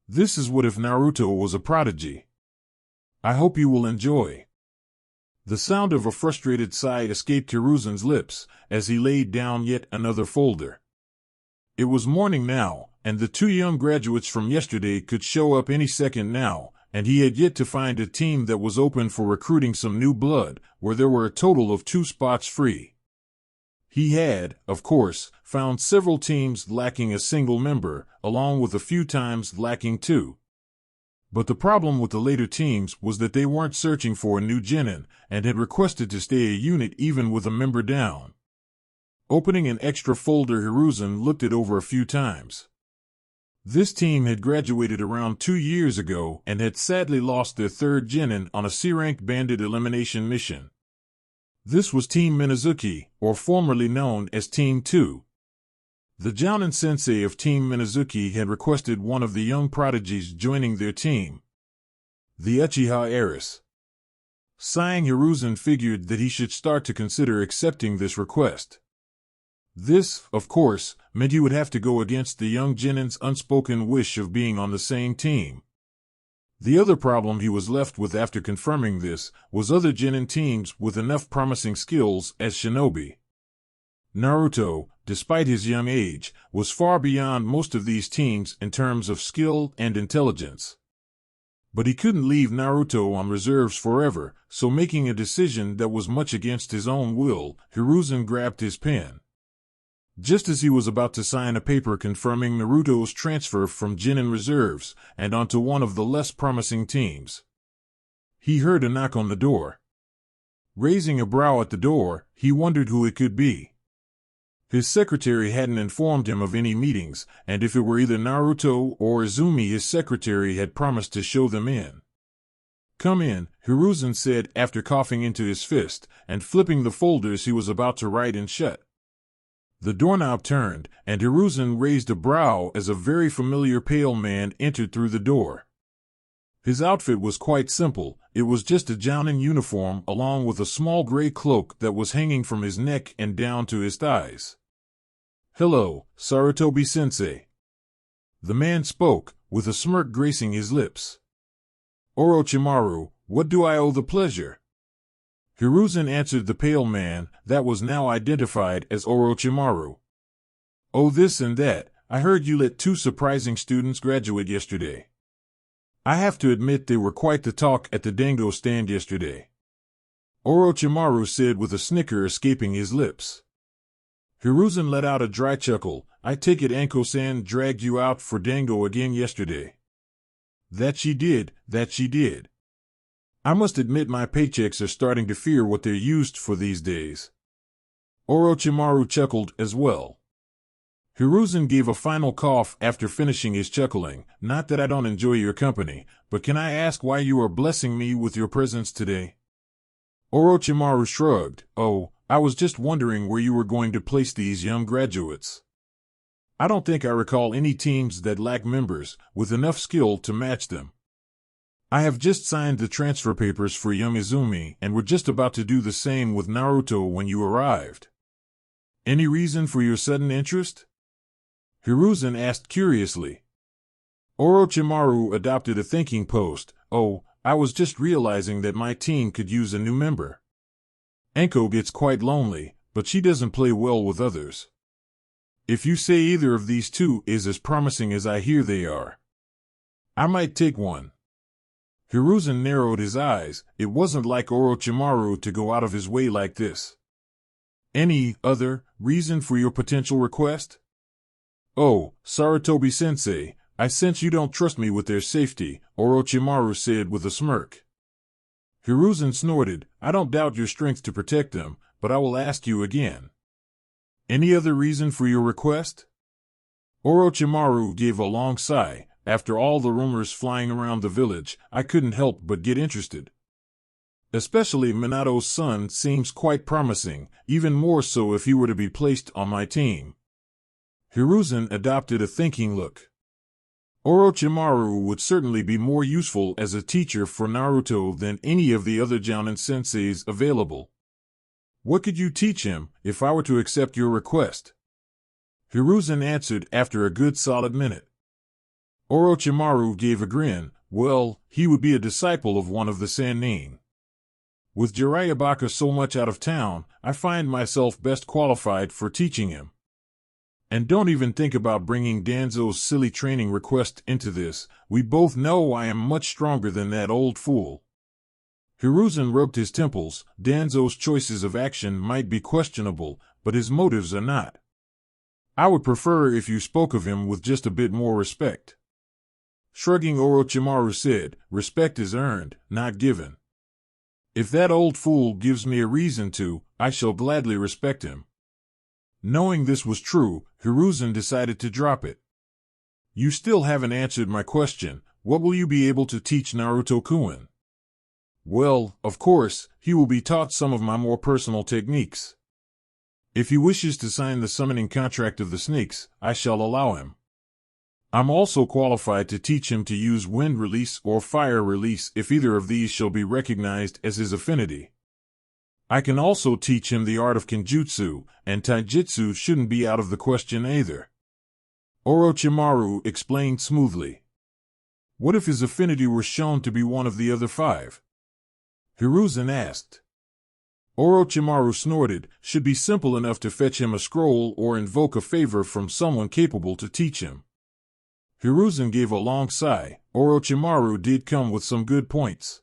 This is what if Naruto was a prodigy. I hope you will enjoy. The sound of a frustrated sigh escaped Hiruzen's lips as he laid down yet another folder. It was morning now, and the two young graduates from yesterday could show up any second now, and he had yet to find a team that was open for recruiting some new blood, where there were a total of 2 spots free. He had, of course, found several teams lacking a single member, along with a few times lacking 2. But the problem with the later teams was that they weren't searching for a new genin, and had requested to stay a unit even with a member down. Opening an extra folder, Hiruzen looked it over a few times. This team had graduated around 2 years ago and had sadly lost their 3rd genin on a C-rank bandit elimination mission. This was Team Minazuki, or formerly known as Team 2. The Jounin sensei of Team Minazuki had requested one of the young prodigies joining their team, the Uchiha heiress. Sighing, Hiruzen figured that he should start to consider accepting this request. This, of course, meant he would have to go against the young genin's unspoken wish of being on the same team. The other problem he was left with after confirming this was other genin teams with enough promising skills as shinobi. Naruto, despite his young age, was far beyond most of these teams in terms of skill and intelligence. But he couldn't leave Naruto on reserves forever, so making a decision that was much against his own will, Hiruzen grabbed his pen. Just as he was about to sign a paper confirming Naruto's transfer from genin reserves and onto one of the less promising teams, he heard a knock on the door. Raising a brow at the door, he wondered who it could be. His secretary hadn't informed him of any meetings, and if it were either Naruto or Izumi, his secretary had promised to show them in. "Come in," Hiruzen said after coughing into his fist and flipping the folders he was about to write in shut. The doorknob turned, and Hiruzen raised a brow as a very familiar pale man entered through the door. His outfit was quite simple. It was just a Jounin uniform along with a small gray cloak that was hanging from his neck and down to his thighs. "Hello, Sarutobi-sensei." The man spoke, with a smirk gracing his lips. "Orochimaru, what do I owe the pleasure?" Hiruzen answered the pale man, that was now identified as Orochimaru. "Oh, this and that. I heard you let 2 surprising students graduate yesterday. I have to admit they were quite the talk at the dango stand yesterday," Orochimaru said with a snicker escaping his lips. Hiruzen let out a dry chuckle. "I take it Anko-san dragged you out for dango again yesterday." That she did. I must admit my paychecks are starting to fear what they're used for these days." Orochimaru chuckled as well. Hiruzen gave a final cough after finishing his chuckling. "Not that I don't enjoy your company, but can I ask why you are blessing me with your presence today?" Orochimaru shrugged. "Oh, I was just wondering where you were going to place these young graduates. I don't think I recall any teams that lack members with enough skill to match them. I have just signed the transfer papers for young Izumi and were just about to do the same with Naruto when you arrived." "Any reason for your sudden interest?" Hiruzen asked curiously. Orochimaru adopted a thinking post. "Oh, I was just realizing that my team could use a new member. Anko gets quite lonely, but she doesn't play well with others. If you say either of these 2 is as promising as I hear they are, I might take one." Hiruzen narrowed his eyes. It wasn't like Orochimaru to go out of his way like this. "Any other reason for your potential request?" "Oh, Sarutobi-sensei, I sense you don't trust me with their safety," Orochimaru said with a smirk. Hiruzen snorted. "I don't doubt your strength to protect them, but I will ask you again. Any other reason for your request?" Orochimaru gave a long sigh. "After all the rumors flying around the village, I couldn't help but get interested. Especially Minato's son seems quite promising, even more so if he were to be placed on my team." Hiruzen adopted a thinking look. Orochimaru would certainly be more useful as a teacher for Naruto than any of the other Jounin senseis available. "What could you teach him, if I were to accept your request?" Hiruzen answered after a good solid minute. Orochimaru gave a grin. Well, he would be a disciple of one of the Sannin. With Jiraiya Baka so much out of town, I find myself best qualified for teaching him. And don't even think about bringing Danzo's silly training request into this. We both know I am much stronger than that old fool. Hiruzen rubbed his temples. Danzo's choices of action might be questionable, but his motives are not. I would prefer if you spoke of him with just a bit more respect. Shrugging, Orochimaru said, respect is earned, not given. If that old fool gives me a reason to, I shall gladly respect him. Knowing this was true, Hiruzen decided to drop it. You still haven't answered my question. What will you be able to teach Naruto-kun? Well, of course, he will be taught some of my more personal techniques. If he wishes to sign the summoning contract of the snakes, I shall allow him. I'm also qualified to teach him to use wind release or fire release if either of these shall be recognized as his affinity. I can also teach him the art of Kenjutsu, and Taijutsu shouldn't be out of the question either. Orochimaru explained smoothly. What if his affinity were shown to be one of the other 5? Hiruzen asked. Orochimaru snorted. Should be simple enough to fetch him a scroll or invoke a favor from someone capable to teach him. Hiruzen gave a long sigh. Orochimaru did come with some good points.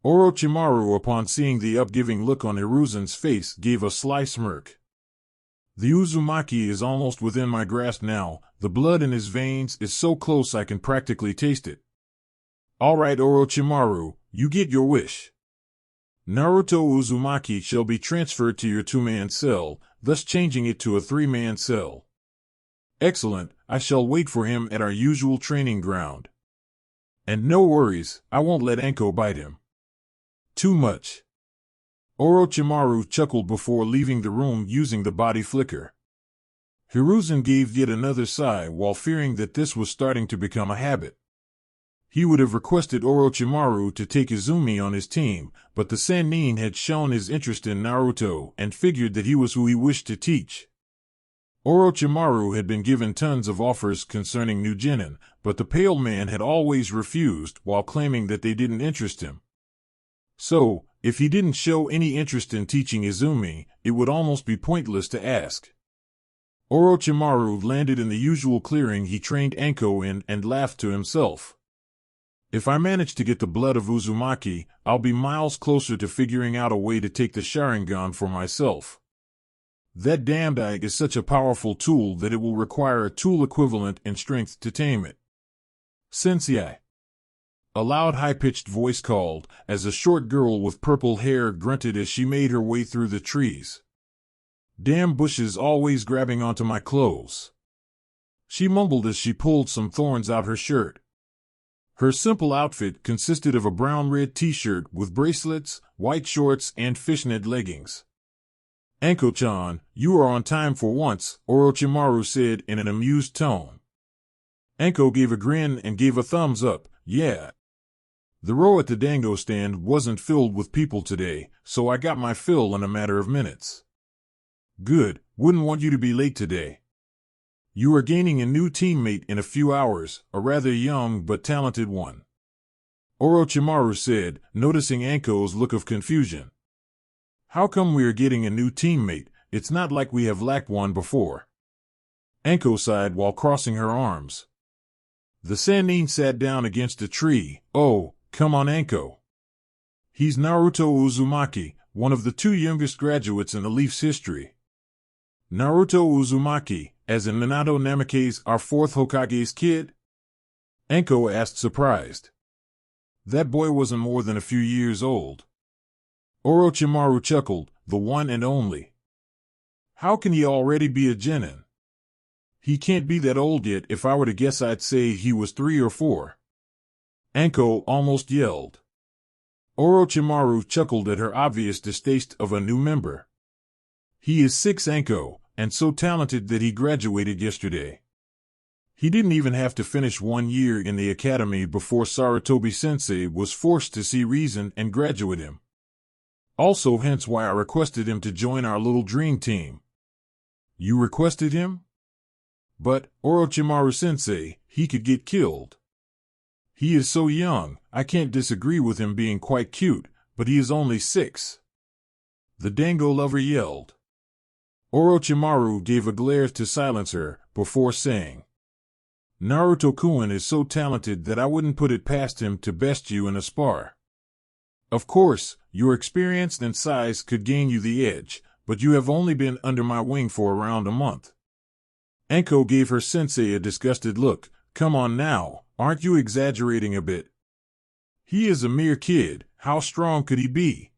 Orochimaru, upon seeing the upgiving look on Hiruzen's face, gave a sly smirk. The Uzumaki is almost within my grasp now. The blood in his veins is so close I can practically taste it. All right, Orochimaru, you get your wish. Naruto Uzumaki shall be transferred to your 2-man cell, thus changing it to a 3-man cell. Excellent, I shall wait for him at our usual training ground. And no worries, I won't let Anko bite him. Too much. Orochimaru chuckled before leaving the room using the body flicker. Hiruzen gave yet another sigh while fearing that this was starting to become a habit. He would have requested Orochimaru to take Izumi on his team, but the Sannin had shown his interest in Naruto and figured that he was who he wished to teach. Orochimaru had been given tons of offers concerning new genin, but the Pale Man had always refused while claiming that they didn't interest him. So, if he didn't show any interest in teaching Izumi, it would almost be pointless to ask. Orochimaru landed in the usual clearing he trained Anko in and laughed to himself. If I manage to get the blood of Uzumaki, I'll be miles closer to figuring out a way to take the Sharingan for myself. That damned eye is such a powerful tool that it will require a tool equivalent in strength to tame it. Sensei. A loud high-pitched voice called, as a short girl with purple hair grunted as she made her way through the trees. Damn bushes always grabbing onto my clothes. She mumbled as she pulled some thorns out her shirt. Her simple outfit consisted of a brown-red t-shirt with bracelets, white shorts, and fishnet leggings. Anko-chan, you are on time for once, Orochimaru said in an amused tone. Anko gave a grin and gave a thumbs up. Yeah. The row at the dango stand wasn't filled with people today, so I got my fill in a matter of minutes. Good, wouldn't want you to be late today. You are gaining a new teammate in a few hours, a rather young but talented one. Orochimaru said, noticing Anko's look of confusion. How come we are getting a new teammate? It's not like we have lacked one before. Anko sighed while crossing her arms. The Sannin sat down against a tree. Oh, come on, Anko. He's Naruto Uzumaki, one of the 2 youngest graduates in the Leaf's history. Naruto Uzumaki, as in Minato Namake's our 4th Hokage's kid? Anko asked, surprised. That boy wasn't more than a few years old. Orochimaru chuckled, the one and only. How can he already be a genin? He can't be that old yet. If I were to guess, I'd say he was 3 or 4. Anko almost yelled. Orochimaru chuckled at her obvious distaste of a new member. He is 6, Anko, and so talented that he graduated yesterday. He didn't even have to finish 1 year in the academy before Sarutobi-sensei was forced to see reason and graduate him. Also, hence why I requested him to join our little dream team. You requested him? But, Orochimaru-sensei, he could get killed. He is so young, I can't disagree with him being quite cute, but he is only 6. The dango lover yelled. Orochimaru gave a glare to silence her, before saying, Naruto-kun is so talented that I wouldn't put it past him to best you in a spar. Of course, your experience and size could gain you the edge, but you have only been under my wing for around a month. Anko gave her sensei a disgusted look. Come on now, aren't you exaggerating a bit? He is a mere kid, how strong could he be?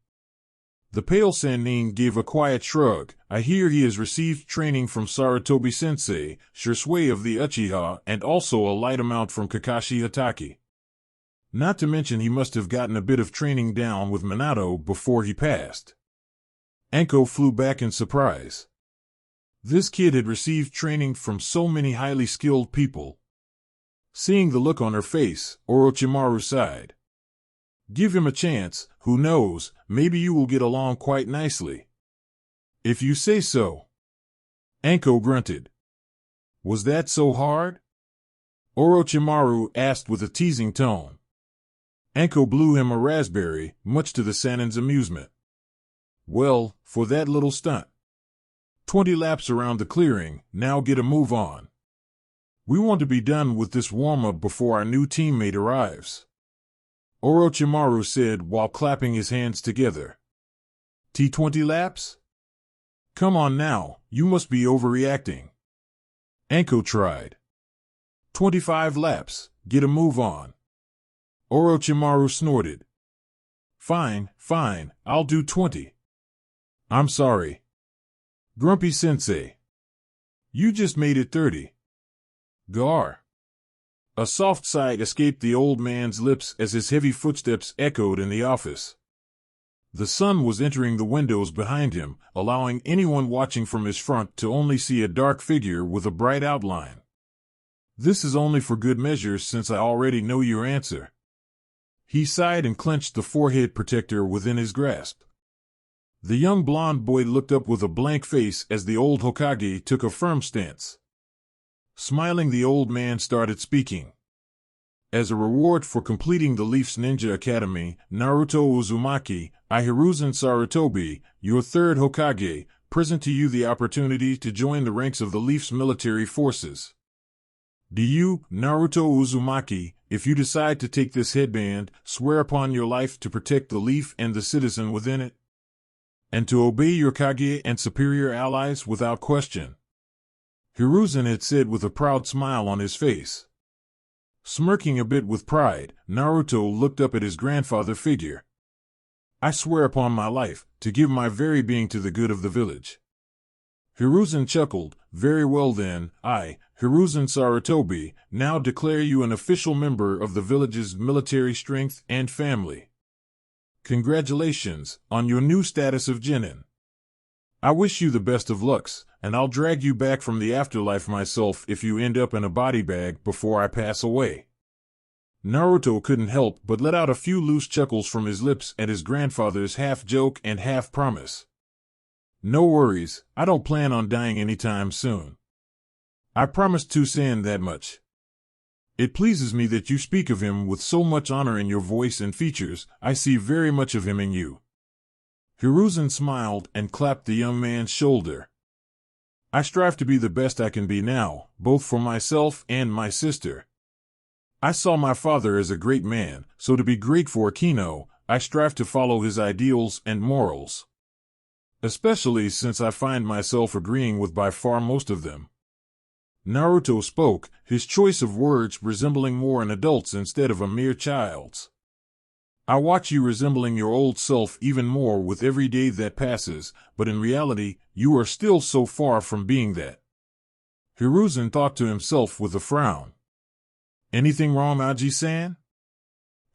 The pale Sannin gave a quiet shrug. I hear he has received training from Sarutobi-sensei, Shisui of the Uchiha, and also a light amount from Kakashi Hatake. Not to mention he must have gotten a bit of training down with Minato before he passed. Anko flew back in surprise. This kid had received training from so many highly skilled people. Seeing the look on her face, Orochimaru sighed. Give him a chance, who knows, maybe you will get along quite nicely. If you say so. Anko grunted. Was that so hard? Orochimaru asked with a teasing tone. Anko blew him a raspberry, much to the Sannin's amusement. Well, for that little stunt. 20 laps around the clearing, now get a move on. We want to be done with this warm-up before our new teammate arrives. Orochimaru said while clapping his hands together. T20 laps? Come on now, you must be overreacting. Anko tried. 25 laps, get a move on. Orochimaru snorted. Fine, I'll do 20. I'm sorry. Grumpy Sensei. You just made it 30. Gar. A soft sigh escaped the old man's lips as his heavy footsteps echoed in the office. The sun was entering the windows behind him, allowing anyone watching from his front to only see a dark figure with a bright outline. This is only for good measure since I already know your answer. He sighed and clenched the forehead protector within his grasp. The young blond boy looked up with a blank face as the old Hokage took a firm stance. Smiling, the old man started speaking. As a reward for completing the Leaf's Ninja Academy, Naruto Uzumaki, I Hiruzen Sarutobi, your third Hokage, present to you the opportunity to join the ranks of the Leaf's military forces. Do you, Naruto Uzumaki, if you decide to take this headband, swear upon your life to protect the Leaf and the citizen within it? And to obey your Kage and superior allies without question? Hiruzen had said with a proud smile on his face. Smirking a bit with pride, Naruto looked up at his grandfather figure. I swear upon my life, to give my very being to the good of the village. Hiruzen chuckled. Very well then, I, Hiruzen Sarutobi, now declare you an official member of the village's military strength and family. Congratulations on your new status of genin. I wish you the best of lucks, and I'll drag you back from the afterlife myself if you end up in a body bag before I pass away. Naruto couldn't help but let out a few loose chuckles from his lips at his grandfather's half-joke and half-promise. No worries, I don't plan on dying anytime soon. I promised Toussaint that much. It pleases me that you speak of him with so much honor in your voice and features. I see very much of him in you. Hiruzen smiled and clapped the young man's shoulder. I strive to be the best I can be now, both for myself and my sister. I saw my father as a great man, so to be great for Akino, I strive to follow his ideals and morals. Especially since I find myself agreeing with by far most of them. Naruto spoke, his choice of words resembling more an adult's instead of a mere child's. I watch you resembling your old self even more with every day that passes, but in reality, you are still so far from being that. Hiruzen thought to himself with a frown. Anything wrong, Aji-san?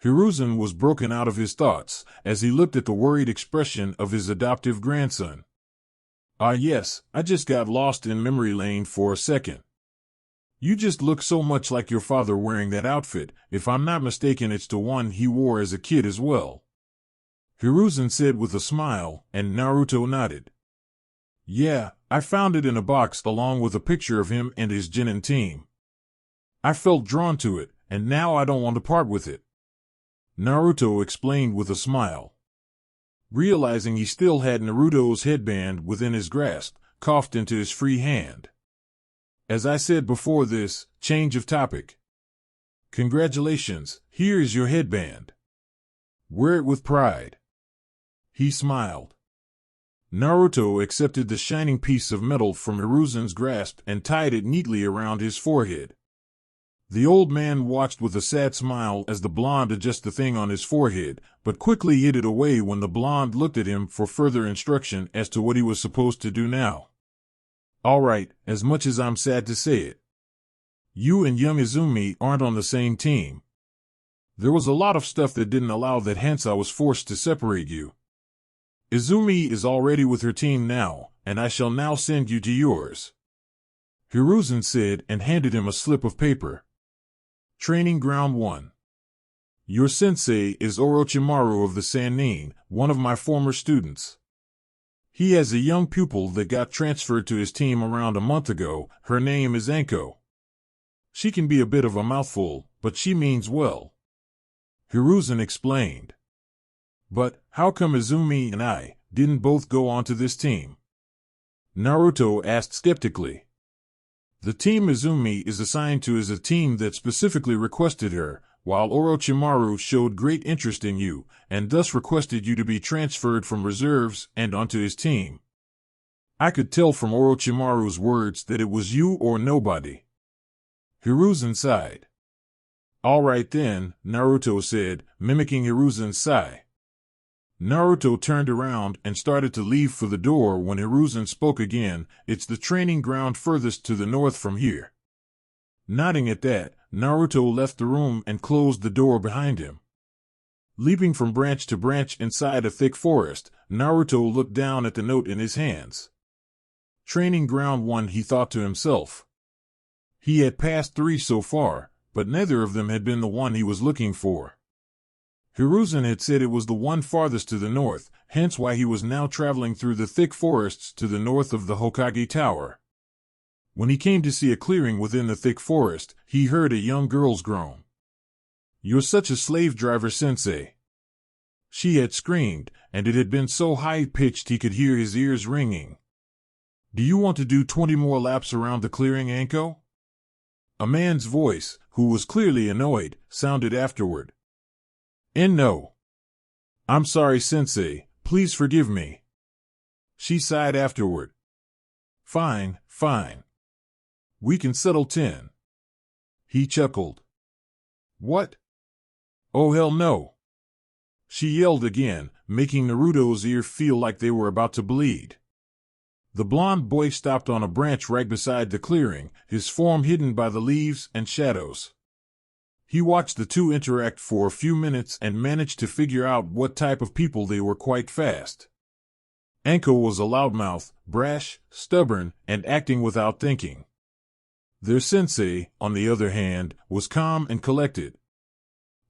Hiruzen was broken out of his thoughts as he looked at the worried expression of his adoptive grandson. Yes, I just got lost in memory lane for a second. You just look so much like your father wearing that outfit. If I'm not mistaken, it's the one he wore as a kid as well. Hiruzen said with a smile, and Naruto nodded. Yeah, I found it in a box along with a picture of him and his genin team. I felt drawn to it, and now I don't want to part with it. Naruto explained with a smile. Realizing he still had Naruto's headband within his grasp, coughed into his free hand. As I said before this, change of topic. Congratulations, here is your headband. Wear it with pride. He smiled. Naruto accepted the shining piece of metal from Hiruzen's grasp and tied it neatly around his forehead. The old man watched with a sad smile as the blonde adjusted the thing on his forehead, but quickly hid it away when the blonde looked at him for further instruction as to what he was supposed to do now. All right, as much as I'm sad to say it. You and young Izumi aren't on the same team. There was a lot of stuff that didn't allow that, hence I was forced to separate you. Izumi is already with her team now, and I shall now send you to yours. Hiruzen said and handed him a slip of paper. Training Ground 1. Your sensei is Orochimaru of the Sannin, one of my former students. He has a young pupil that got transferred to his team around a month ago. Her name is Anko. She can be a bit of a mouthful, but she means well. Hiruzen explained. But how come Izumi and I didn't both go onto this team? Naruto asked skeptically. The team Izumi is assigned to is a team that specifically requested her, while Orochimaru showed great interest in you, and thus requested you to be transferred from reserves and onto his team. I could tell from Orochimaru's words that it was you or nobody. Hiruzen sighed. All right then, Naruto said, mimicking Hiruzen's sigh. Naruto turned around and started to leave for the door when Hiruzen spoke again. It's the training ground furthest to the north from here. Nodding at that, Naruto left the room and closed the door behind him. Leaping from branch to branch inside a thick forest, Naruto looked down at the note in his hands. Training Ground 1, he thought to himself. He had passed 3 so far, but neither of them had been the one he was looking for. Hiruzen had said it was the one farthest to the north, hence why he was now traveling through the thick forests to the north of the Hokage Tower. When he came to see a clearing within the thick forest, he heard a young girl's groan. You're such a slave driver, sensei. She had screamed, and it had been so high-pitched he could hear his ears ringing. Do you want to do 20 more laps around the clearing, Anko? A man's voice, who was clearly annoyed, sounded afterward. No. I'm sorry, sensei, please forgive me. She sighed afterward. Fine, fine. We can settle 10. He chuckled. What? Oh hell no. She yelled again, making Naruto's ear feel like they were about to bleed. The blond boy stopped on a branch right beside the clearing, his form hidden by the leaves and shadows. He watched the two interact for a few minutes and managed to figure out what type of people they were quite fast. Anko was a loudmouth, brash, stubborn, and acting without thinking. Their sensei, on the other hand, was calm and collected.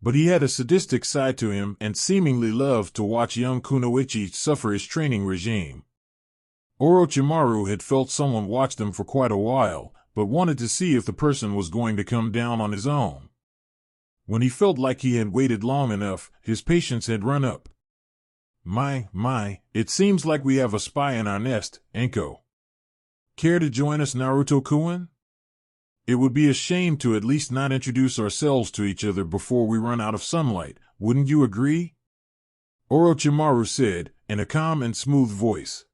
But he had a sadistic side to him and seemingly loved to watch young Kunoichi suffer his training regime. Orochimaru had felt someone watched them for quite a while, but wanted to see if the person was going to come down on his own. When he felt like he had waited long enough, his patience had run up. My, it seems like we have a spy in our nest, Anko. Care to join us, Naruto-kun? It would be a shame to at least not introduce ourselves to each other before we run out of sunlight, wouldn't you agree? Orochimaru said, in a calm and smooth voice.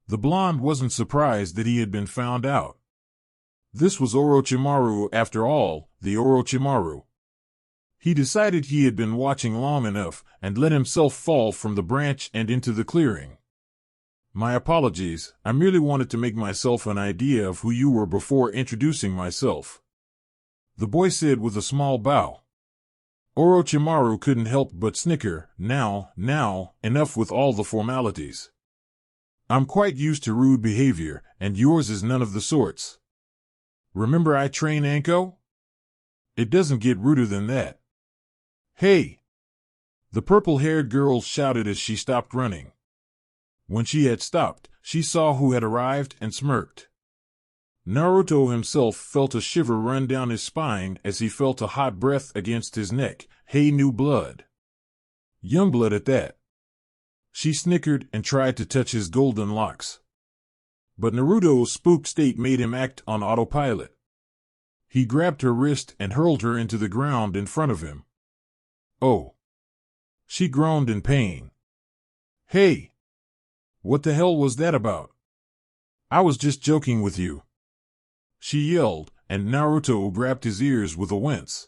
The blonde wasn't surprised that he had been found out. This was Orochimaru after all, the Orochimaru. He decided he had been watching long enough and let himself fall from the branch and into the clearing. My apologies, I merely wanted to make myself an idea of who you were before introducing myself. The boy said with a small bow. Orochimaru couldn't help but snicker. Now, enough with all the formalities. I'm quite used to rude behavior, and yours is none of the sorts. Remember I train Anko? It doesn't get ruder than that. Hey! The purple-haired girl shouted as she stopped running. When she had stopped, she saw who had arrived and smirked. Naruto himself felt a shiver run down his spine as he felt a hot breath against his neck. Hey, new blood. Young blood at that. She snickered and tried to touch his golden locks. But Naruto's spooked state made him act on autopilot. He grabbed her wrist and hurled her into the ground in front of him. Oh! She groaned in pain. Hey! What the hell was that about? I was just joking with you. She yelled, and Naruto grabbed his ears with a wince.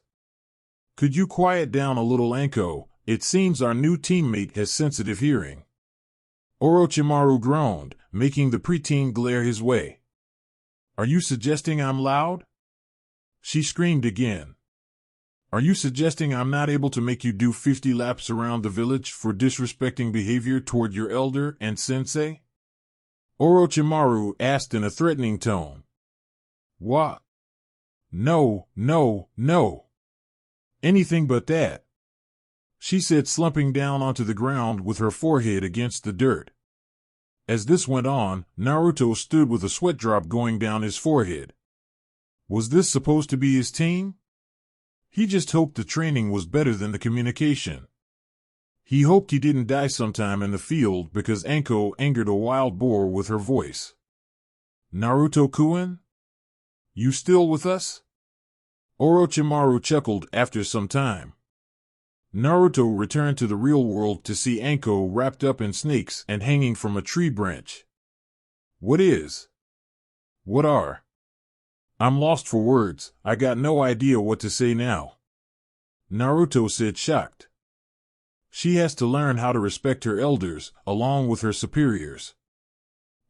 Could you quiet down a little, Anko? It seems our new teammate has sensitive hearing. Orochimaru groaned, making the preteen glare his way. Are you suggesting I'm loud? She screamed again. Are you suggesting I'm not able to make you do 50 laps around the village for disrespecting behavior toward your elder and sensei? Orochimaru asked in a threatening tone. What? No, no, no. Anything but that, she said, slumping down onto the ground with her forehead against the dirt. As this went on, Naruto stood with a sweat drop going down his forehead. Was this supposed to be his team? He just hoped the training was better than the communication. He hoped he didn't die sometime in the field because Anko angered a wild boar with her voice. Naruto-kun? You still with us? Orochimaru chuckled after some time. Naruto returned to the real world to see Anko wrapped up in snakes and hanging from a tree branch. What is? What are? I'm lost for words. I got no idea what to say now. Naruto said, shocked. She has to learn how to respect her elders, along with her superiors.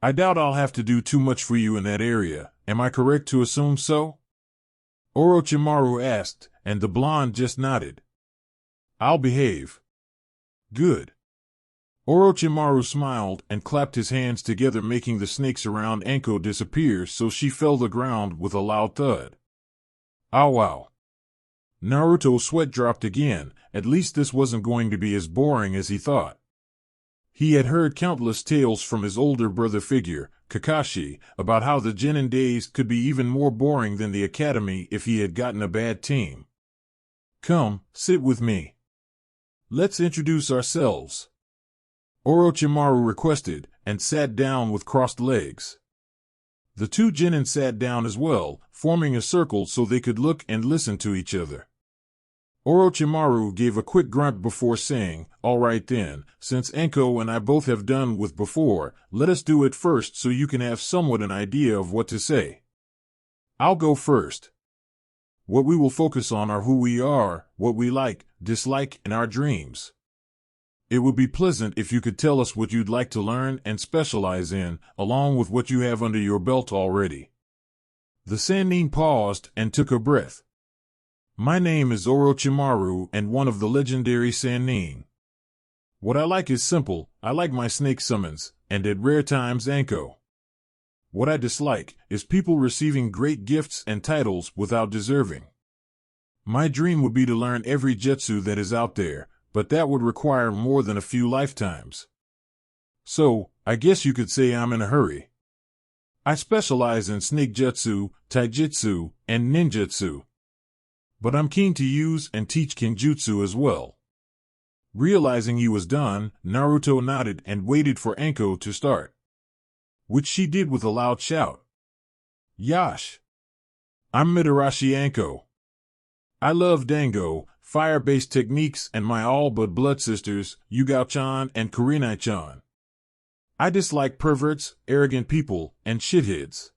I doubt I'll have to do too much for you in that area. Am I correct to assume so? Orochimaru asked, and the blonde just nodded. I'll behave. Good. Orochimaru smiled and clapped his hands together, making the snakes around Anko disappear, so she fell to the ground with a loud thud. Ow wow. Naruto's sweat dropped again. At least this wasn't going to be as boring as he thought. He had heard countless tales from his older brother figure, Kakashi, about how the Genin days could be even more boring than the academy if he had gotten a bad team. Come, sit with me. Let's introduce ourselves. Orochimaru requested, and sat down with crossed legs. The two Genin sat down as well, forming a circle so they could look and listen to each other. Orochimaru gave a quick grunt before saying, all right then, since Anko and I both have done with before, let us do it first so you can have somewhat an idea of what to say. I'll go first. What we will focus on are who we are, what we like, dislike, and our dreams. It would be pleasant if you could tell us what you'd like to learn and specialize in, along with what you have under your belt already. The Sannin paused and took a breath. My name is Orochimaru and one of the legendary Sannin. What I like is simple. I like my snake summons, and at rare times Anko. What I dislike is people receiving great gifts and titles without deserving. My dream would be to learn every jutsu that is out there, but that would require more than a few lifetimes. So, I guess you could say I'm in a hurry. I specialize in snake jutsu, taijutsu, and ninjutsu. But I'm keen to use and teach kenjutsu as well. Realizing he was done, Naruto nodded and waited for Anko to start. Which she did with a loud shout. Yash! I'm Mitarashi Anko. I love Dango, fire-based techniques, and my all-but-blood sisters, Yugao-chan and Kurenai-chan. I dislike perverts, arrogant people, and shitheads.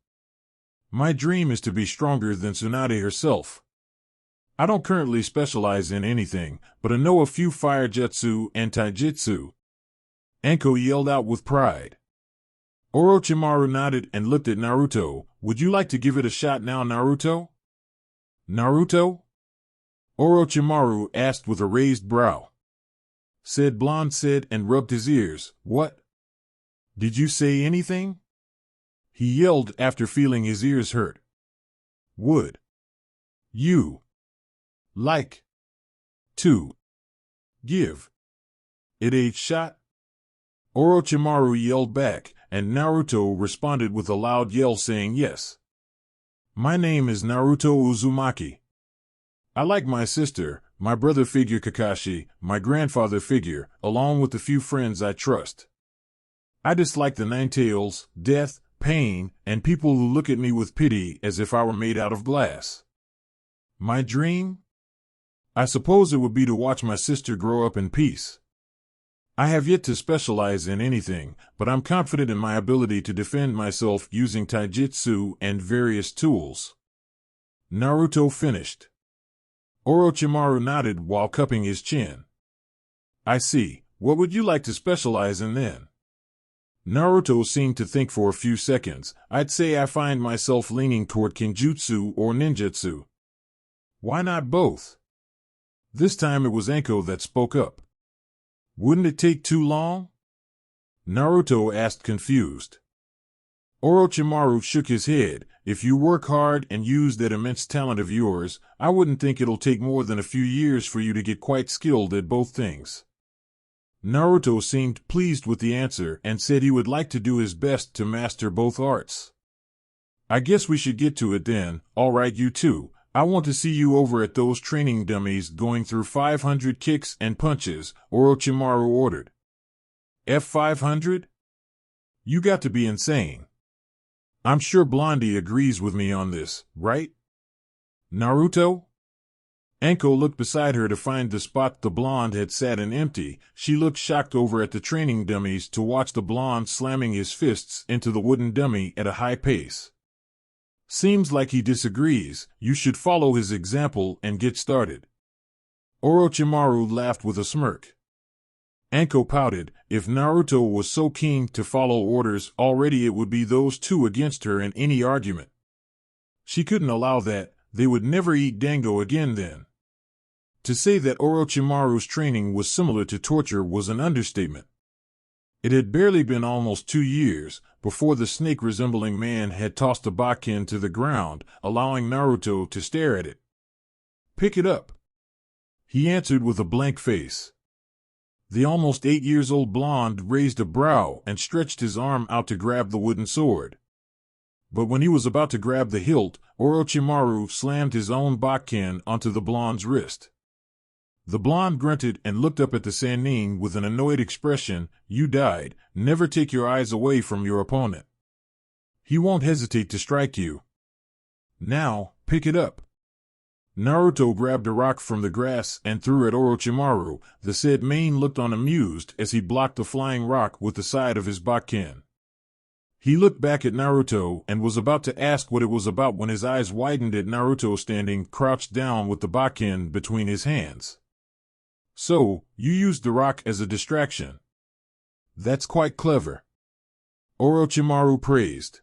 My dream is to be stronger than Tsunade herself. I don't currently specialize in anything, but I know a few fire jutsu and taijutsu. Anko yelled out with pride. Orochimaru nodded and looked at Naruto. Would you like to give it a shot now, Naruto? Naruto? Orochimaru asked with a raised brow. Blonde said and rubbed his ears. What? Did you say anything? He yelled after feeling his ears hurt. Would you like to give it a shot? Orochimaru yelled back, and Naruto responded with a loud yell saying yes. My name is Naruto Uzumaki. I like my sister, my brother figure Kakashi, my grandfather figure, along with the few friends I trust. I dislike the Nine Tails, death, pain, and people who look at me with pity as if I were made out of glass. My dream? I suppose it would be to watch my sister grow up in peace. I have yet to specialize in anything, but I'm confident in my ability to defend myself using taijutsu and various tools. Naruto finished. Orochimaru nodded while cupping his chin. I see. What would you like to specialize in then? Naruto seemed to think for a few seconds. I'd say I find myself leaning toward Kenjutsu or Ninjutsu. Why not both? This time it was Anko that spoke up. Wouldn't it take too long? Naruto asked confused. Orochimaru shook his head. If you work hard and use that immense talent of yours, I wouldn't think it'll take more than a few years for you to get quite skilled at both things. Naruto seemed pleased with the answer and said he would like to do his best to master both arts. I guess we should get to it then. All right, you two. I want to see you over at those training dummies going through 500 kicks and punches, Orochimaru ordered. F500? You got to be insane. I'm sure Blondie agrees with me on this, right? Naruto? Anko looked beside her to find the spot the blonde had sat in empty. She looked shocked over at the training dummies to watch the blonde slamming his fists into the wooden dummy at a high pace. Seems like he disagrees. You should follow his example and get started. Orochimaru laughed with a smirk. Anko pouted. If Naruto was so keen to follow orders, already it would be those two against her in any argument. She couldn't allow that. They would never eat dango again then. To say that Orochimaru's training was similar to torture was an understatement. It had barely been almost 2 years before the snake-resembling man had tossed a bakken to the ground, allowing Naruto to stare at it. Pick it up. He answered with a blank face. The almost 8-year-old blonde raised a brow and stretched his arm out to grab the wooden sword. But when he was about to grab the hilt, Orochimaru slammed his own bakken onto the blonde's wrist. The blonde grunted and looked up at the Sannin with an annoyed expression. You died. Never take your eyes away from your opponent. He won't hesitate to strike you. Now, pick it up. Naruto grabbed a rock from the grass and threw at Orochimaru. The said man looked on amused as he blocked the flying rock with the side of his bakken. He looked back at Naruto and was about to ask what it was about when his eyes widened at Naruto standing crouched down with the bakken between his hands. So, you used the rock as a distraction. That's quite clever. Orochimaru praised.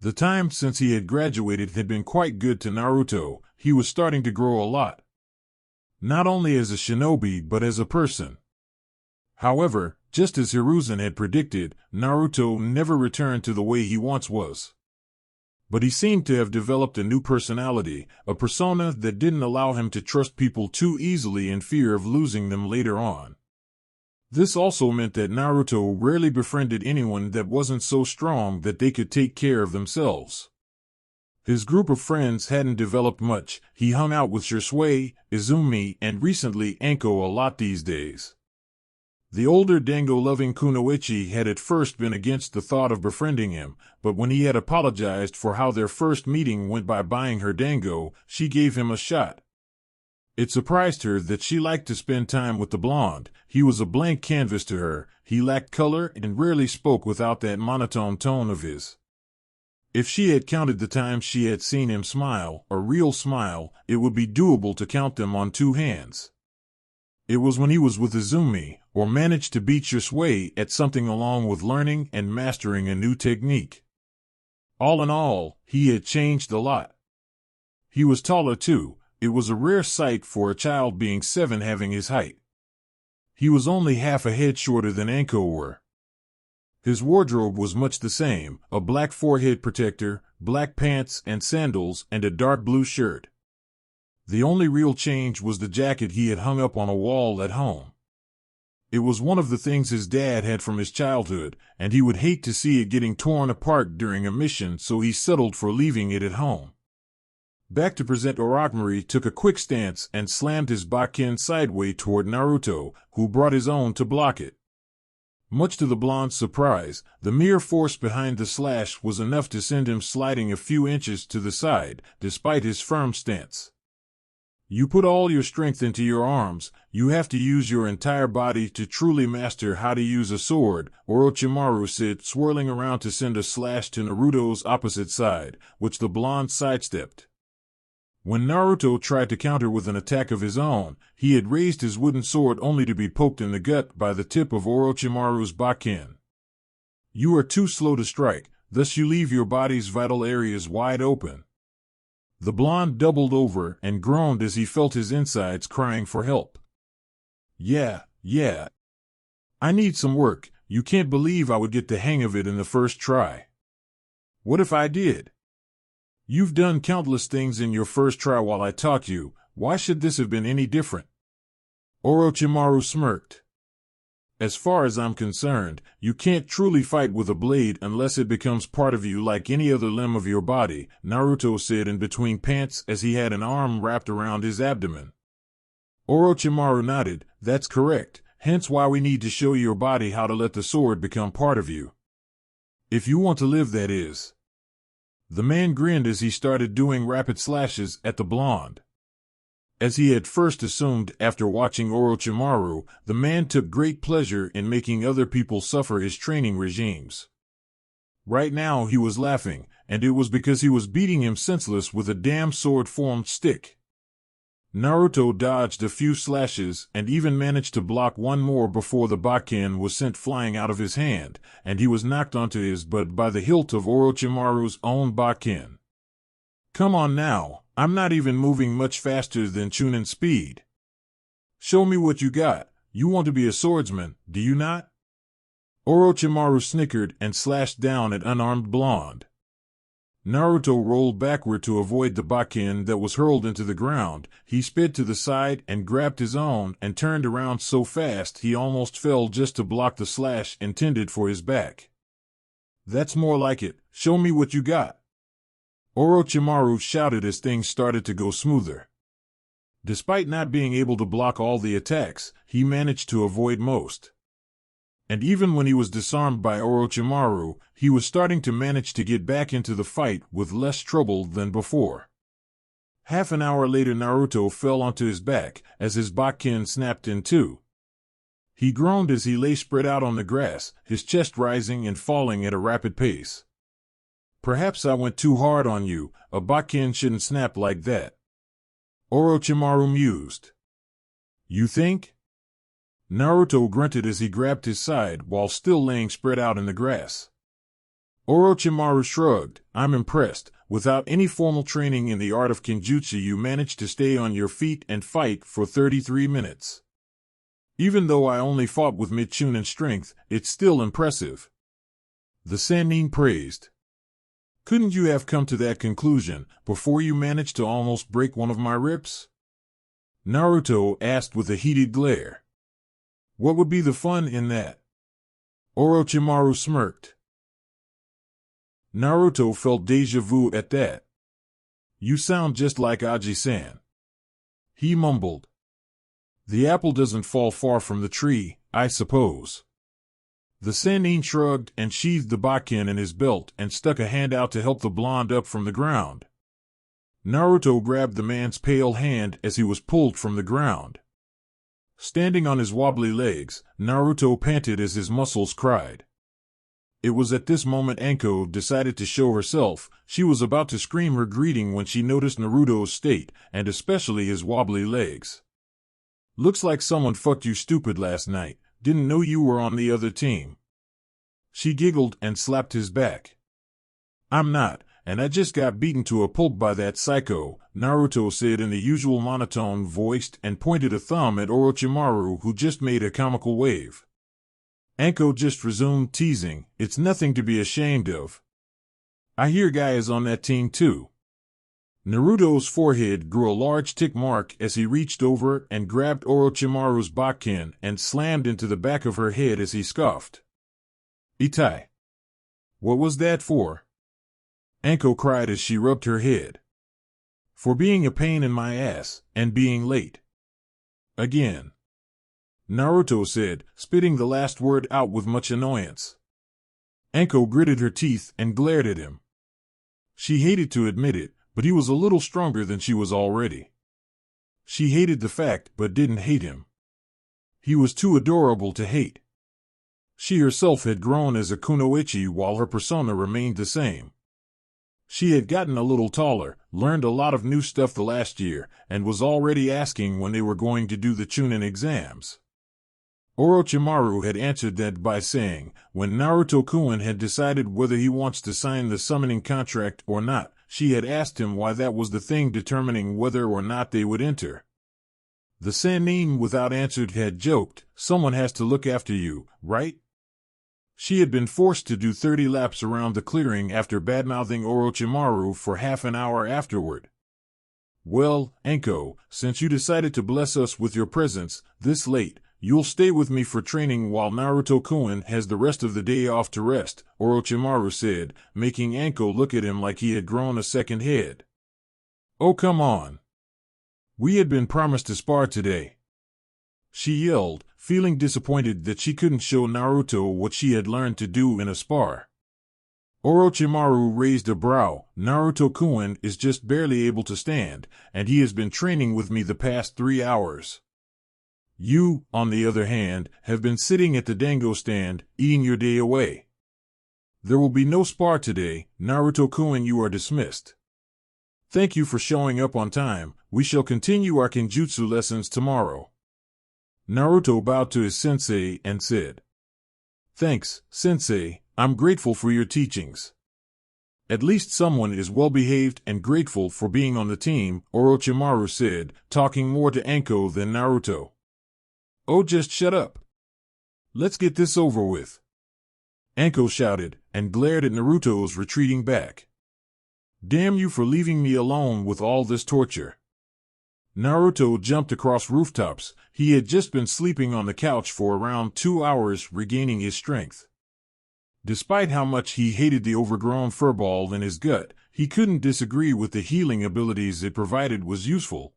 The time since he had graduated had been quite good to Naruto. He was starting to grow a lot. Not only as a shinobi but as a person. However, just as Hiruzen had predicted, Naruto never returned to the way he once was. But he seemed to have developed a new personality, a persona that didn't allow him to trust people too easily in fear of losing them later on. This also meant that Naruto rarely befriended anyone that wasn't so strong that they could take care of themselves. His group of friends hadn't developed much. He hung out with Shisui, Izumi, and recently Anko a lot these days. The older dango-loving Kunoichi had at first been against the thought of befriending him, but when he had apologized for how their first meeting went by buying her dango, she gave him a shot. It surprised her that she liked to spend time with the blonde. He was a blank canvas to her. He lacked color and rarely spoke without that monotone tone of his. If she had counted the times she had seen him smile, a real smile, it would be doable to count them on 2 hands. It was when he was with Izumi, or managed to beat Shisui at something along with learning and mastering a new technique. All in all, he had changed a lot. He was taller too. It was a rare sight for a child being 7 having his height. He was only half a head shorter than Anko were. His wardrobe was much the same, a black forehead protector, black pants and sandals, and a dark blue shirt. The only real change was the jacket he had hung up on a wall at home. It was one of the things his dad had from his childhood, and he would hate to see it getting torn apart during a mission, so he settled for leaving it at home. Back to present, Orochimaru took a quick stance and slammed his Bakken sideways toward Naruto, who brought his own to block it. Much to the blonde's surprise, the mere force behind the slash was enough to send him sliding a few inches to the side, despite his firm stance. You put all your strength into your arms, you have to use your entire body to truly master how to use a sword, Orochimaru said, swirling around to send a slash to Naruto's opposite side, which the blonde sidestepped. When Naruto tried to counter with an attack of his own, he had raised his wooden sword only to be poked in the gut by the tip of Orochimaru's Bakken. You are too slow to strike, thus you leave your body's vital areas wide open. The blonde doubled over and groaned as he felt his insides crying for help. Yeah. I need some work. You can't believe I would get the hang of it in the first try. What if I did? You've done countless things in your first try while I taught you. Why should this have been any different? Orochimaru smirked. As far as I'm concerned, you can't truly fight with a blade unless it becomes part of you like any other limb of your body, Naruto said in between pants as he had an arm wrapped around his abdomen. Orochimaru nodded. That's correct, hence why we need to show your body how to let the sword become part of you. If you want to live, that is. The man grinned as he started doing rapid slashes at the blonde. As he had first assumed after watching Orochimaru, the man took great pleasure in making other people suffer his training regimes. Right now he was laughing, and it was because he was beating him senseless with a damn sword-formed stick. Naruto dodged a few slashes and even managed to block one more before the Bakken was sent flying out of his hand, and he was knocked onto his butt by the hilt of Orochimaru's own Bakken. Come on now, I'm not even moving much faster than Chunin speed. Show me what you got. You want to be a swordsman, do you not? Orochimaru snickered and slashed down at unarmed blonde. Naruto rolled backward to avoid the Bakken that was hurled into the ground. He sped to the side and grabbed his own and turned around so fast he almost fell just to block the slash intended for his back. That's more like it. Show me what you got. Orochimaru shouted as things started to go smoother. Despite not being able to block all the attacks, he managed to avoid most. And even when he was disarmed by Orochimaru, he was starting to manage to get back into the fight with less trouble than before. Half an hour later, Naruto fell onto his back as his Bakken snapped in two. He groaned as he lay spread out on the grass, his chest rising and falling at a rapid pace. Perhaps I went too hard on you. A Bakken shouldn't snap like that. Orochimaru mused. You think? Naruto grunted as he grabbed his side while still laying spread out in the grass. Orochimaru shrugged. I'm impressed. Without any formal training in the art of Kenjutsu, you managed to stay on your feet and fight for 33 minutes. Even though I only fought with mid-Chunin strength, it's still impressive. The Sannin praised. Couldn't you have come to that conclusion before you managed to almost break one of my ribs? Naruto asked with a heated glare. What would be the fun in that? Orochimaru smirked. Naruto felt déjà vu at that. You sound just like Aji-san. He mumbled. The apple doesn't fall far from the tree, I suppose. The Sannin shrugged and sheathed the Bakken in his belt and stuck a hand out to help the blonde up from the ground. Naruto grabbed the man's pale hand as he was pulled from the ground. Standing on his wobbly legs, Naruto panted as his muscles cried. It was at this moment Anko decided to show herself. She was about to scream her greeting when she noticed Naruto's state, and especially his wobbly legs. Looks like someone fucked you stupid last night. Didn't know you were on the other team. She giggled and slapped his back. I'm not, and I just got beaten to a pulp by that psycho, Naruto said in the usual monotone voice and pointed a thumb at Orochimaru, who just made a comical wave. Anko just resumed teasing. It's nothing to be ashamed of. I hear Guy is on that team too. Naruto's forehead grew a large tick mark as he reached over and grabbed Orochimaru's Bakken and slammed into the back of her head as he scoffed. "Itai! What was that for?" Anko cried as she rubbed her head. "For being a pain in my ass, and being late." "Again," Naruto said, spitting the last word out with much annoyance. Anko gritted her teeth and glared at him. She hated to admit it, but he was a little stronger than she was already. She hated the fact, but didn't hate him. He was too adorable to hate. She herself had grown as a kunoichi while her persona remained the same. She had gotten a little taller, learned a lot of new stuff the last year, and was already asking when they were going to do the Chunin exams. Orochimaru had answered that by saying, when Naruto-kun had decided whether he wants to sign the summoning contract or not, she had asked him why that was the thing determining whether or not they would enter. The Sannin without answered had joked, "Someone has to look after you, right?" She had been forced to do 30 laps around the clearing after badmouthing Orochimaru for half an hour afterward. "Well, Anko, since you decided to bless us with your presence this late, you'll stay with me for training while Naruto-kun has the rest of the day off to rest," Orochimaru said, making Anko look at him like he had grown a second head. "Oh, come on. We had been promised to spar today," she yelled, feeling disappointed that she couldn't show Naruto what she had learned to do in a spar. Orochimaru raised a brow. "Naruto-kun is just barely able to stand, and he has been training with me the past 3 hours. You, on the other hand, have been sitting at the dango stand, eating your day away. There will be no spar today, Naruto-kun. You are dismissed. Thank you for showing up on time. We shall continue our kenjutsu lessons tomorrow." Naruto bowed to his sensei and said, "Thanks, sensei, I'm grateful for your teachings." "At least someone is well-behaved and grateful for being on the team," Orochimaru said, talking more to Anko than Naruto. "Oh, just shut up. Let's get this over with," Anko shouted, and glared at Naruto's retreating back. "Damn you for leaving me alone with all this torture." Naruto jumped across rooftops. He had just been sleeping on the couch for around 2 hours, regaining his strength. Despite how much he hated the overgrown furball in his gut, he couldn't disagree with the healing abilities it provided was useful.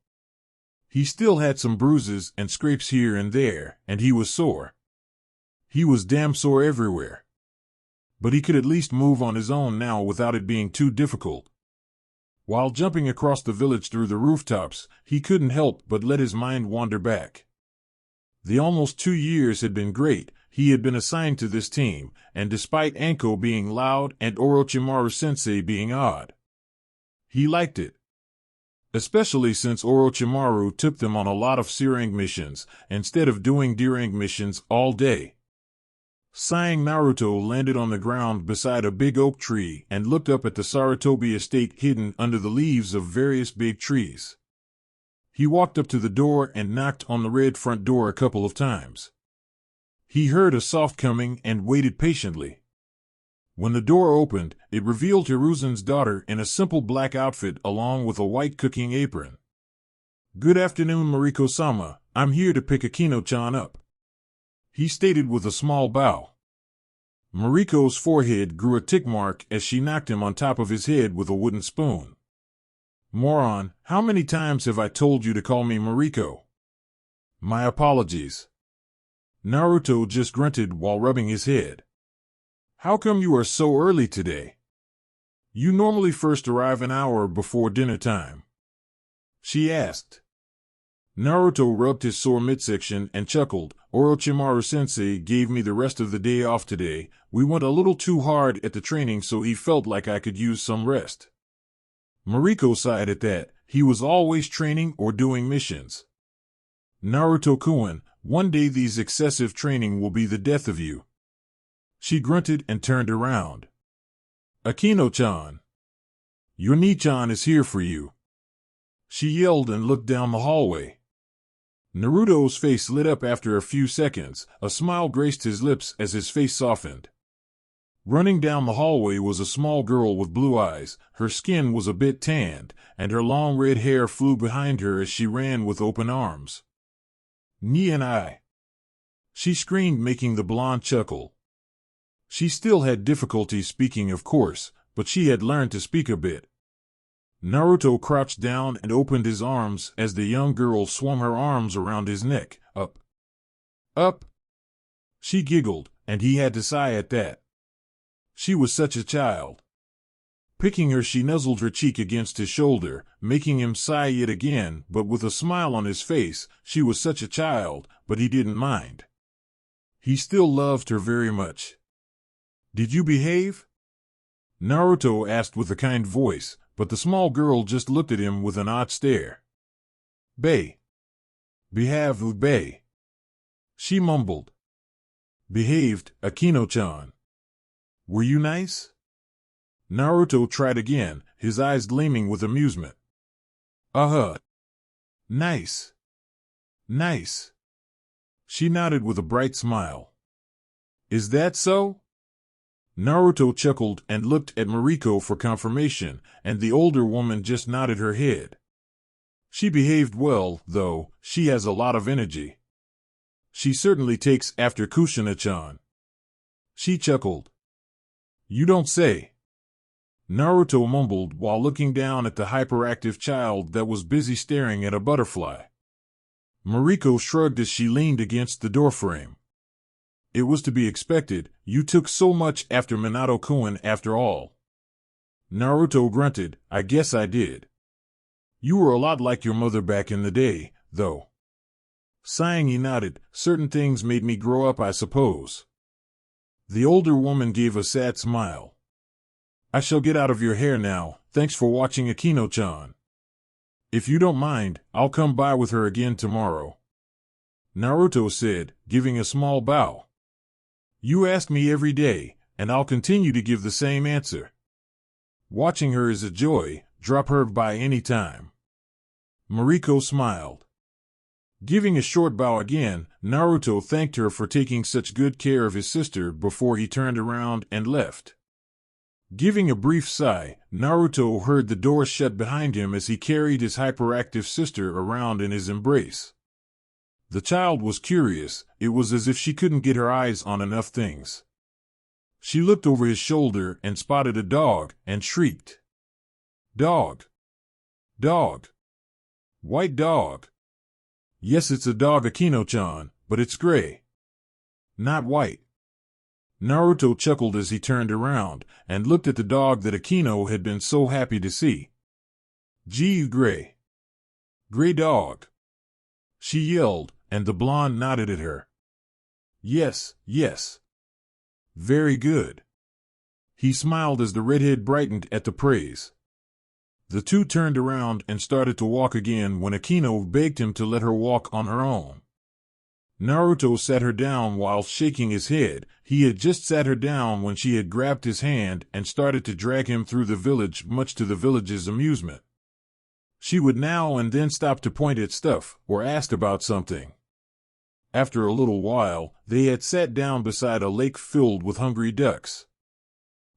He still had some bruises and scrapes here and there, and he was sore. He was damn sore everywhere. But he could at least move on his own now without it being too difficult. While jumping across the village through the rooftops, he couldn't help but let his mind wander back. The almost 2 years had been great. He had been assigned to this team, and despite Anko being loud and Orochimaru-sensei being odd, he liked it. Especially since Orochimaru took them on a lot of C-rank missions, instead of doing D-rank missions all day. Sighing, Naruto landed on the ground beside a big oak tree and looked up at the Sarutobi estate hidden under the leaves of various big trees. He walked up to the door and knocked on the red front door a couple of times. He heard a soft coming and waited patiently. When the door opened, it revealed Hiruzen's daughter in a simple black outfit along with a white cooking apron. "Good afternoon, Mariko-sama. I'm here to pick Akino-chan up," he stated with a small bow. Mariko's forehead grew a tick mark as she knocked him on top of his head with a wooden spoon. "Moron, how many times have I told you to call me Mariko?" "My apologies." Naruto just grunted while rubbing his head. "How come you are so early today? You normally first arrive an hour before dinner time," she asked. Naruto rubbed his sore midsection and chuckled. "Orochimaru-sensei gave me the rest of the day off today. We went a little too hard at the training, so he felt like I could use some rest." Mariko sighed at that. He was always training or doing missions. "Naruto-kun, one day these excessive training will be the death of you." She grunted and turned around. "Akino-chan, your Ni-chan is here for you," she yelled and looked down the hallway. Naruto's face lit up after a few seconds. A smile graced his lips as his face softened. Running down the hallway was a small girl with blue eyes. Her skin was a bit tanned, and her long red hair flew behind her as she ran with open arms. "Ni and I," she screamed, making the blonde chuckle. She still had difficulty speaking, of course, but she had learned to speak a bit. Naruto crouched down and opened his arms as the young girl swung her arms around his neck. "Up. Up." She giggled, and he had to sigh at that. She was such a child. Picking her, she nuzzled her cheek against his shoulder, making him sigh yet again, but with a smile on his face. She was such a child, but he didn't mind. He still loved her very much. "Did you behave?" Naruto asked with a kind voice, but the small girl just looked at him with an odd stare. "Behave, she mumbled. "Behaved, Akino-chan. Were you nice?" Naruto tried again, his eyes gleaming with amusement. "Uh-huh. Nice. Nice." She nodded with a bright smile. "Is that so?" Naruto chuckled and looked at Mariko for confirmation, and the older woman just nodded her head. "She behaved well, though. She has a lot of energy. She certainly takes after Kushina-chan." She chuckled. "You don't say." Naruto mumbled while looking down at the hyperactive child that was busy staring at a butterfly. Mariko shrugged as she leaned against the doorframe. "It was to be expected. You took so much after Minato-kun after all." Naruto grunted. "I guess I did. You were a lot like your mother back in the day, though." Sighing, he nodded. "Certain things made me grow up, I suppose." The older woman gave a sad smile. "I shall get out of your hair now. Thanks for watching, Akino-chan. If you don't mind, I'll come by with her again tomorrow," Naruto said, giving a small bow. "You ask me every day, and I'll continue to give the same answer. Watching her is a joy. Drop her by any time." Mariko smiled. Giving a short bow again, Naruto thanked her for taking such good care of his sister before he turned around and left. Giving a brief sigh, Naruto heard the door shut behind him as he carried his hyperactive sister around in his embrace. The child was curious. It was as if she couldn't get her eyes on enough things. She looked over his shoulder and spotted a dog and shrieked. "Dog! Dog! White dog!" "Yes, it's a dog, Akino-chan, but it's gray. Not white." Naruto chuckled as he turned around and looked at the dog that Akino had been so happy to see. "Gee, gray. Gray dog," she yelled, and the blonde nodded at her. "Yes, yes. Very good." He smiled as the redhead brightened at the praise. The two turned around and started to walk again when Akino begged him to let her walk on her own. Naruto sat her down while shaking his head. He had just sat her down when she had grabbed his hand and started to drag him through the village, much to the village's amusement. She would now and then stop to point at stuff or ask about something. After a little while, they had sat down beside a lake filled with hungry ducks.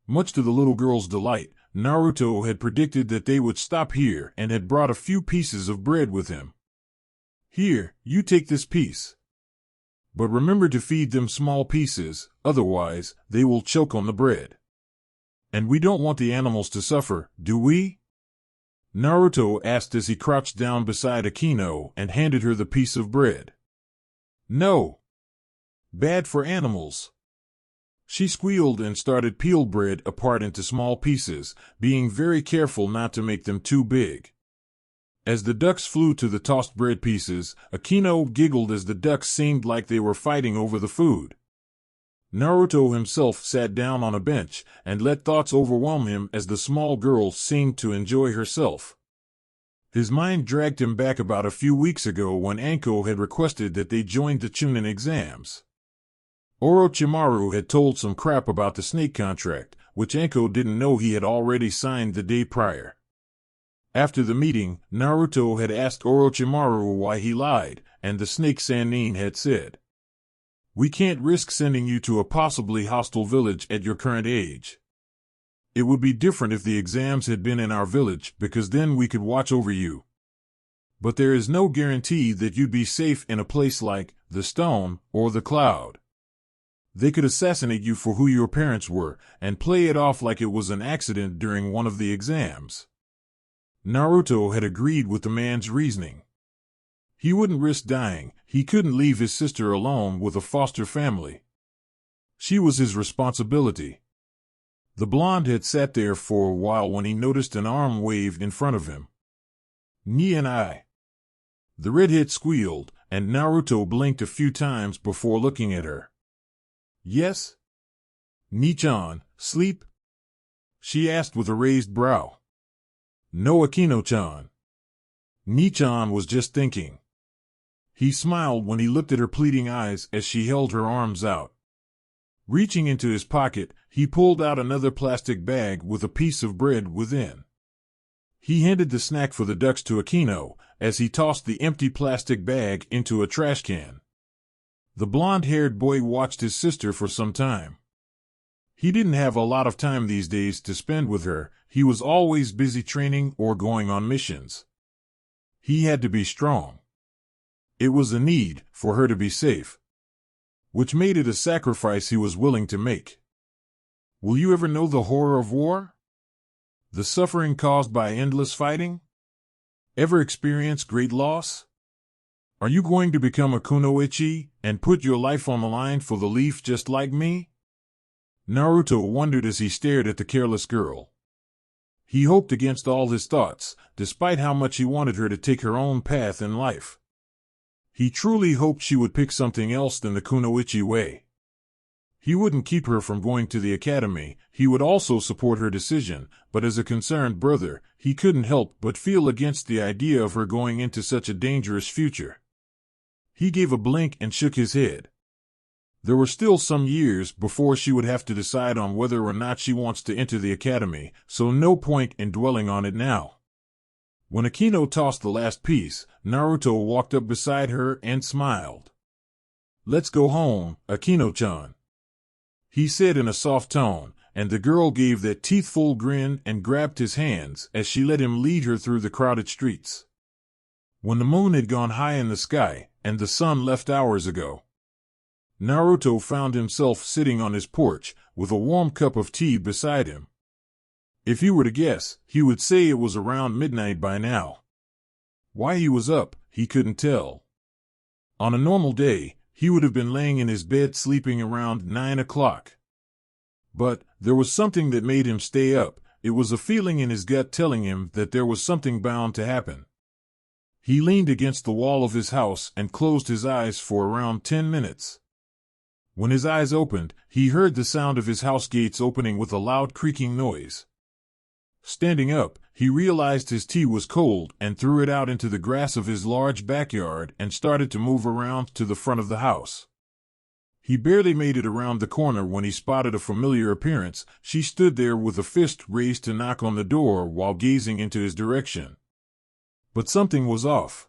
Much to the little girl's delight, Naruto had predicted that they would stop here and had brought a few pieces of bread with him. "Here, you take this piece. But remember to feed them small pieces, otherwise they will choke on the bread. And we don't want the animals to suffer, do we?" Naruto asked as he crouched down beside Akino and handed her the piece of bread. "No. Bad for animals." She squealed and started peeled bread apart into small pieces, being very careful not to make them too big. As the ducks flew to the tossed bread pieces, Akino giggled as the ducks seemed like they were fighting over the food. Naruto himself sat down on a bench and let thoughts overwhelm him as the small girl seemed to enjoy herself. His mind dragged him back about a few weeks ago when Anko had requested that they join the Chunin exams. Orochimaru had told some crap about the snake contract, which Anko didn't know he had already signed the day prior. After the meeting, Naruto had asked Orochimaru why he lied, and the snake Sannin had said, We can't risk sending you to a possibly hostile village at your current age. It would be different if the exams had been in our village, because then we could watch over you. But there is no guarantee that you'd be safe in a place like the Stone or the Cloud. They could assassinate you for who your parents were and play it off like it was an accident during one of the exams. Naruto had agreed with the man's reasoning. He wouldn't risk dying. He couldn't leave his sister alone with a foster family. She was his responsibility. The blonde had sat there for a while when he noticed an arm waved in front of him. Ni and I. The redhead squealed, and Naruto blinked a few times before looking at her. Yes? Ni-chan, sleep? She asked with a raised brow. No, Akino-chan. Ni-chan was just thinking. He smiled when he looked at her pleading eyes as she held her arms out. Reaching into his pocket, he pulled out another plastic bag with a piece of bread within. He handed the snack for the ducks to Akino as he tossed the empty plastic bag into a trash can. The blonde-haired boy watched his sister for some time. He didn't have a lot of time these days to spend with her. He was always busy training or going on missions. He had to be strong. It was a need for her to be safe, which made it a sacrifice he was willing to make. Will you ever know the horror of war? The suffering caused by endless fighting? Ever experience great loss? Are you going to become a kunoichi and put your life on the line for the leaf just like me? Naruto wondered as he stared at the careless girl. He hoped against all his thoughts, despite how much he wanted her to take her own path in life. He truly hoped she would pick something else than the kunoichi way. He wouldn't keep her from going to the academy. He would also support her decision, but as a concerned brother, he couldn't help but feel against the idea of her going into such a dangerous future. He gave a blink and shook his head. There were still some years before she would have to decide on whether or not she wants to enter the academy, so no point in dwelling on it now. When Akino tossed the last piece, Naruto walked up beside her and smiled. Let's go home, Akino-chan, he said in a soft tone, and the girl gave that teeth-full grin and grabbed his hands as she let him lead her through the crowded streets. When the moon had gone high in the sky, and the sun left hours ago, Naruto found himself sitting on his porch, with a warm cup of tea beside him. If he were to guess, he would say it was around midnight by now. Why he was up, he couldn't tell. On a normal day, he would have been laying in his bed sleeping around 9 o'clock. But there was something that made him stay up. It was a feeling in his gut telling him that there was something bound to happen. He leaned against the wall of his house and closed his eyes for around 10 minutes. When his eyes opened, he heard the sound of his house gates opening with a loud creaking noise. Standing up, he realized his tea was cold and threw it out into the grass of his large backyard and started to move around to the front of the house. He barely made it around the corner when he spotted a familiar appearance. She stood there with a fist raised to knock on the door while gazing into his direction. But something was off.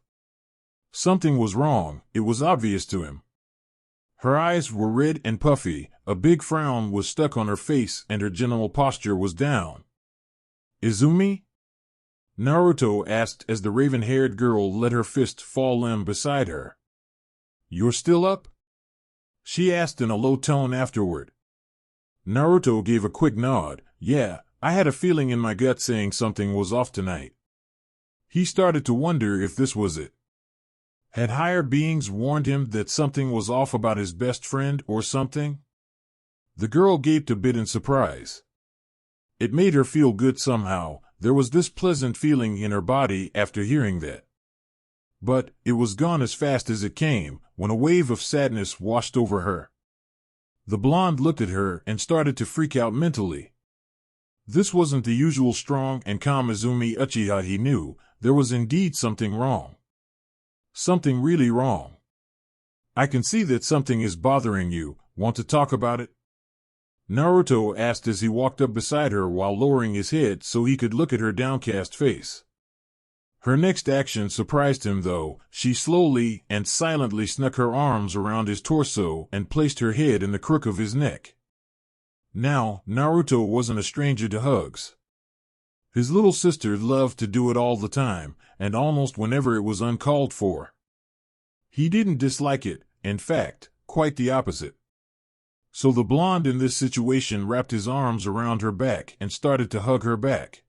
Something was wrong. It was obvious to him. Her eyes were red and puffy, a big frown was stuck on her face, and her general posture was down. Izumi? Naruto asked as the raven-haired girl let her fist fall limp beside her. You're still up? She asked in a low tone afterward. Naruto gave a quick nod. Yeah, I had a feeling in my gut saying something was off tonight. He started to wonder if this was it. Had higher beings warned him that something was off about his best friend or something? The girl gaped a bit in surprise. It made her feel good somehow. There was this pleasant feeling in her body after hearing that. But it was gone as fast as it came, when a wave of sadness washed over her. The blonde looked at her and started to freak out mentally. This wasn't the usual strong and calm Izumi Uchiha he knew. There was indeed something wrong. Something really wrong. I can see that something is bothering you. Want to talk about it? Naruto asked as he walked up beside her while lowering his head so he could look at her downcast face. Her next action surprised him though. She slowly and silently snuck her arms around his torso and placed her head in the crook of his neck. Now, Naruto wasn't a stranger to hugs. His little sister loved to do it all the time, and almost whenever it was uncalled for. He didn't dislike it, in fact, quite the opposite. So the blonde in this situation wrapped his arms around her back and started to hug her back.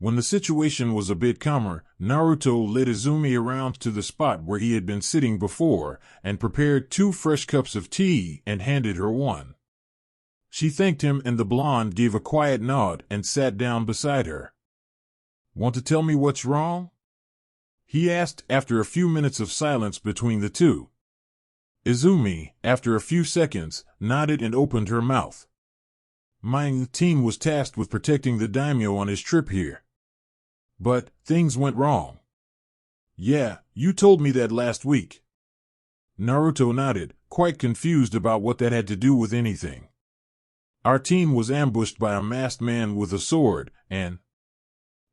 When the situation was a bit calmer, Naruto led Izumi around to the spot where he had been sitting before and prepared 2 fresh cups of tea and handed her one. She thanked him and the blonde gave a quiet nod and sat down beside her. "Want to tell me what's wrong?" he asked after a few minutes of silence between the two. Izumi, after a few seconds, nodded and opened her mouth. "My team was tasked with protecting the daimyo on his trip here. But things went wrong." "Yeah, you told me that last week." Naruto nodded, quite confused about what that had to do with anything. "Our team was ambushed by a masked man with a sword, and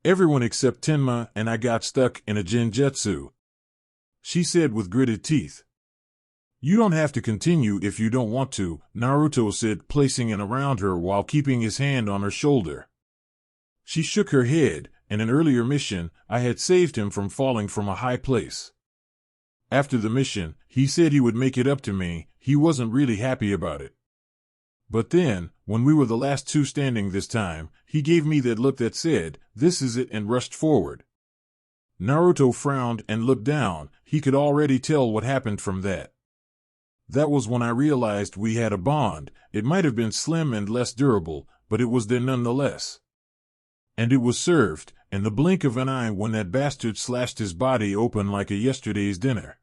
everyone except Tenma and I got stuck in a genjutsu," she said with gritted teeth. "You don't have to continue if you don't want to," Naruto said, placing an around her while keeping his hand on her shoulder. She shook her head. In an earlier mission, I had saved him from falling from a high place. After the mission, he said he would make it up to me. He wasn't really happy about it. But then, when we were the last 2 standing this time, he gave me that look that said, 'This is it,' and rushed forward." Naruto frowned and looked down. He could already tell what happened from that. "That was when I realized we had a bond. It might have been slim and less durable, but it was there nonetheless. And it was served, in the blink of an eye when that bastard slashed his body open like a yesterday's dinner,"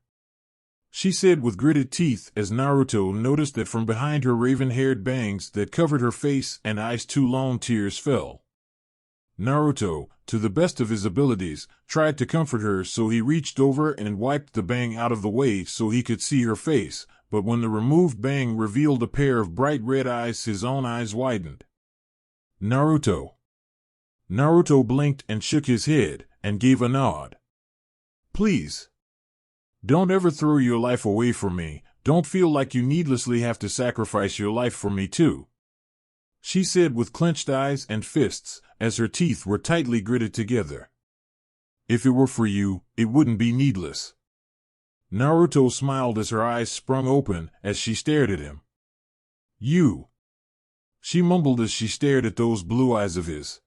she said with gritted teeth as Naruto noticed that from behind her raven-haired bangs that covered her face and eyes 2 long tears fell. Naruto, to the best of his abilities, tried to comfort her, so he reached over and wiped the bang out of the way so he could see her face, but when the removed bang revealed a pair of bright red eyes, his own eyes widened. Naruto blinked and shook his head, and gave a nod. "Please. Don't ever throw your life away for me. Don't feel like you needlessly have to sacrifice your life for me too," she said with clenched eyes and fists, as her teeth were tightly gritted together. "If it were for you, it wouldn't be needless." Naruto smiled as her eyes sprung open as she stared at him. "You," she mumbled as she stared at those blue eyes of his.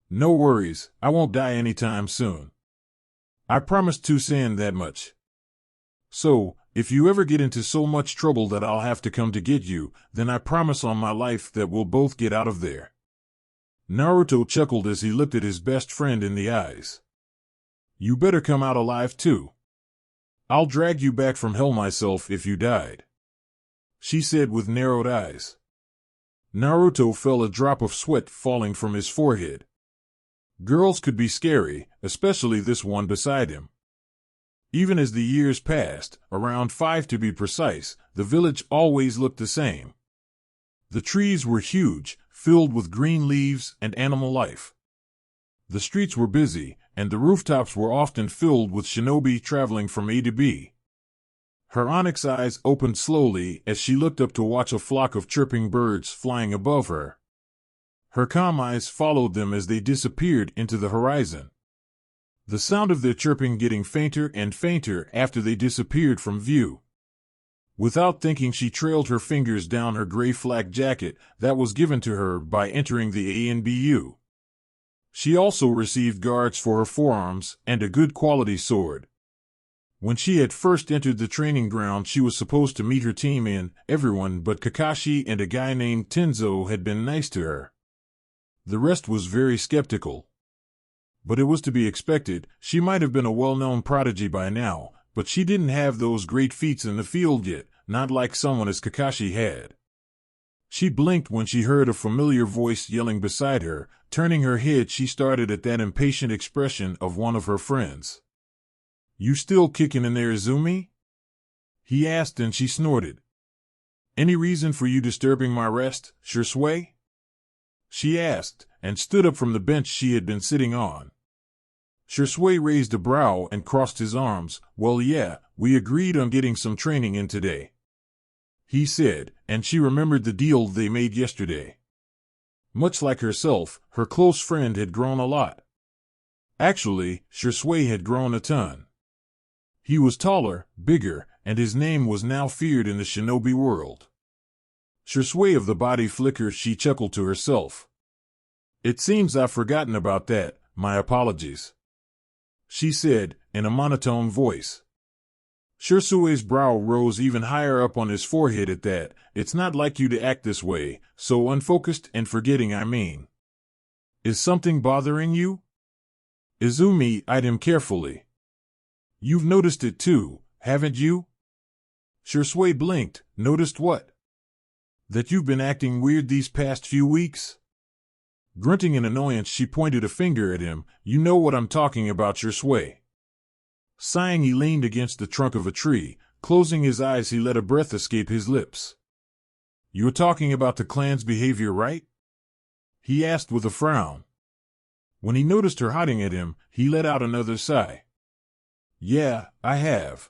"No worries, I won't die anytime soon. I promise to San that much. So, if you ever get into so much trouble that I'll have to come to get you, then I promise on my life that we'll both get out of there." Naruto chuckled as he looked at his best friend in the eyes. "You better come out alive too. I'll drag you back from hell myself if you died," she said with narrowed eyes. Naruto felt a drop of sweat falling from his forehead. Girls could be scary, especially this one beside him. Even as the years passed, around 5 to be precise, the village always looked the same. The trees were huge, filled with green leaves and animal life. The streets were busy, and the rooftops were often filled with shinobi traveling from A to B. Her onyx eyes opened slowly as she looked up to watch a flock of chirping birds flying above her. Her calm eyes followed them as they disappeared into the horizon, the sound of their chirping getting fainter and fainter after they disappeared from view. Without thinking, she trailed her fingers down her gray flak jacket that was given to her by entering the ANBU. She also received guards for her forearms and a good quality sword. When she had first entered the training ground, she was supposed to meet her team in. Everyone but Kakashi and a guy named Tenzo had been nice to her. The rest was very skeptical. But it was to be expected. She might have been a well-known prodigy by now, but she didn't have those great feats in the field yet, not like someone as Kakashi had. She blinked when she heard a familiar voice yelling beside her. Turning her head, she started at that impatient expression of one of her friends. "You still kicking in there, Izumi?" he asked, and she snorted. "Any reason for you disturbing my rest, Shursui?" she asked, and stood up from the bench she had been sitting on. Shui raised a brow and crossed his arms. Well, yeah, we agreed on getting some training in today, he said, and she remembered the deal they made yesterday. Much like herself, her close friend had grown a lot. Actually, Shui had grown a ton. He was taller, bigger, and his name was now feared in the shinobi world. Shui of the body flicker, she chuckled to herself. It seems I've forgotten about that, my apologies, she said, in a monotone voice. Shui's brow rose even higher up on his forehead at that. It's not like you to act this way, so unfocused and forgetting, I mean. Is something bothering you? Izumi eyed him carefully. You've noticed it too, haven't you? Shui blinked. Noticed what? That you've been acting weird these past few weeks? Grunting in annoyance, she pointed a finger at him. You know what I'm talking about, Shui. Sighing, he leaned against the trunk of a tree. Closing his eyes, he let a breath escape his lips. You're talking about the clan's behavior, right? He asked with a frown. When he noticed her hiding at him, he let out another sigh. Yeah, I have.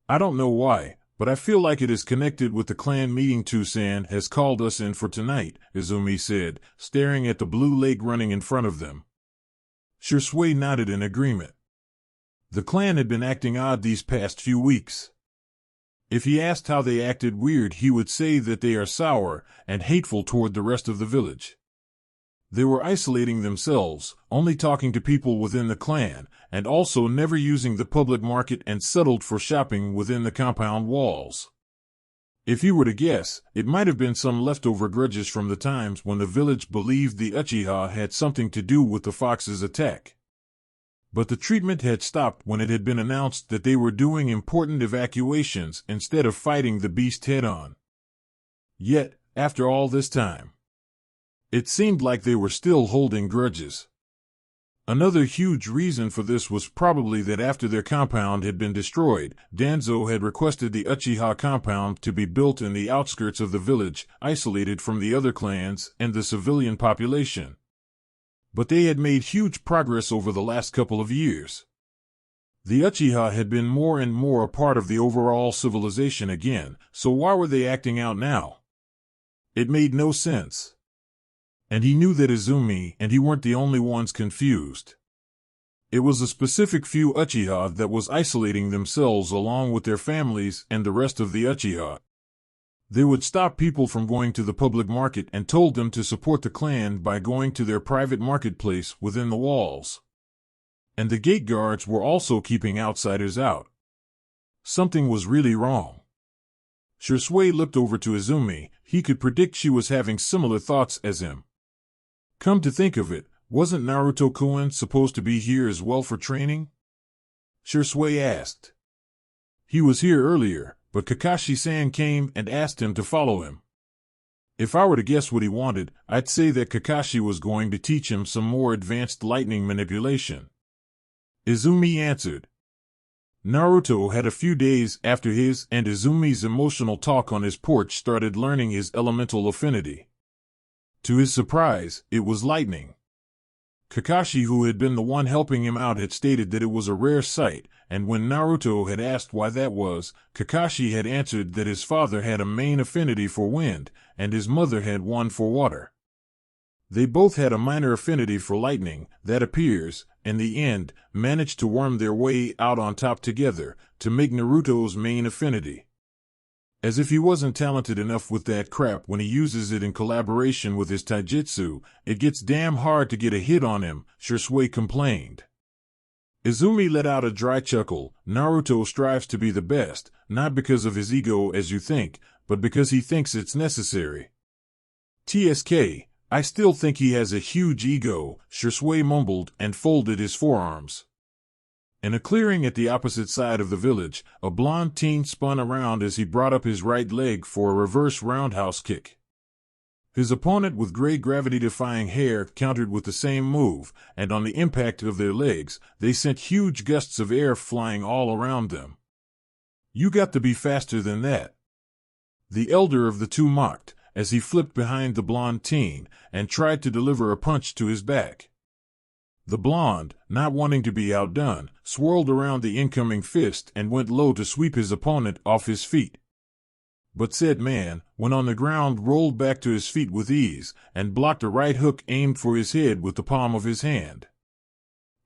I don't know why, but I feel like it is connected with the clan meeting Tucson has called us in for tonight, Izumi said, staring at the blue lake running in front of them. Shui nodded in agreement. The clan had been acting odd these past few weeks. If he asked how they acted weird, he would say that they are sour and hateful toward the rest of the village. They were isolating themselves, only talking to people within the clan, and also never using the public market and settled for shopping within the compound walls. If you were to guess, it might have been some leftover grudges from the times when the village believed the Uchiha had something to do with the fox's attack. But the treatment had stopped when it had been announced that they were doing important evacuations instead of fighting the beast head-on. Yet, after all this time, it seemed like they were still holding grudges. Another huge reason for this was probably that after their compound had been destroyed, Danzo had requested the Uchiha compound to be built in the outskirts of the village, isolated from the other clans and the civilian population. But they had made huge progress over the last couple of years. The Uchiha had been more and more a part of the overall civilization again, so why were they acting out now? It made no sense. And he knew that Izumi and he weren't the only ones confused. It was a specific few Uchiha that was isolating themselves along with their families and the rest of the Uchiha. They would stop people from going to the public market and told them to support the clan by going to their private marketplace within the walls. And the gate guards were also keeping outsiders out. Something was really wrong. Shui looked over to Izumi. He could predict she was having similar thoughts as him. Come to think of it, wasn't Naruto-kun supposed to be here as well for training? Shui asked. He was here earlier, but Kakashi-san came and asked him to follow him. If I were to guess what he wanted, I'd say that Kakashi was going to teach him some more advanced lightning manipulation. Izumi answered. Naruto had a few days after his and Izumi's emotional talk on his porch started learning his elemental affinity. To his surprise, it was lightning. Kakashi, who had been the one helping him out, had stated that it was a rare sight, and when Naruto had asked why that was, Kakashi had answered that his father had a main affinity for wind, and his mother had one for water. They both had a minor affinity for lightning, that appears, in the end, managed to worm their way out on top together, to make Naruto's main affinity. As if he wasn't talented enough with that crap when he uses it in collaboration with his taijutsu, it gets damn hard to get a hit on him, Shui complained. Izumi let out a dry chuckle. Naruto strives to be the best, not because of his ego as you think, but because he thinks it's necessary. TSK, I still think he has a huge ego, Shui mumbled and folded his forearms. In a clearing at the opposite side of the village, a blonde teen spun around as he brought up his right leg for a reverse roundhouse kick. His opponent with gray gravity-defying hair countered with the same move, and on the impact of their legs, they sent huge gusts of air flying all around them. You got to be faster than that, the elder of the two mocked, as he flipped behind the blonde teen and tried to deliver a punch to his back. The blonde, not wanting to be outdone, swirled around the incoming fist and went low to sweep his opponent off his feet. But said man, when on the ground, rolled back to his feet with ease and blocked a right hook aimed for his head with the palm of his hand.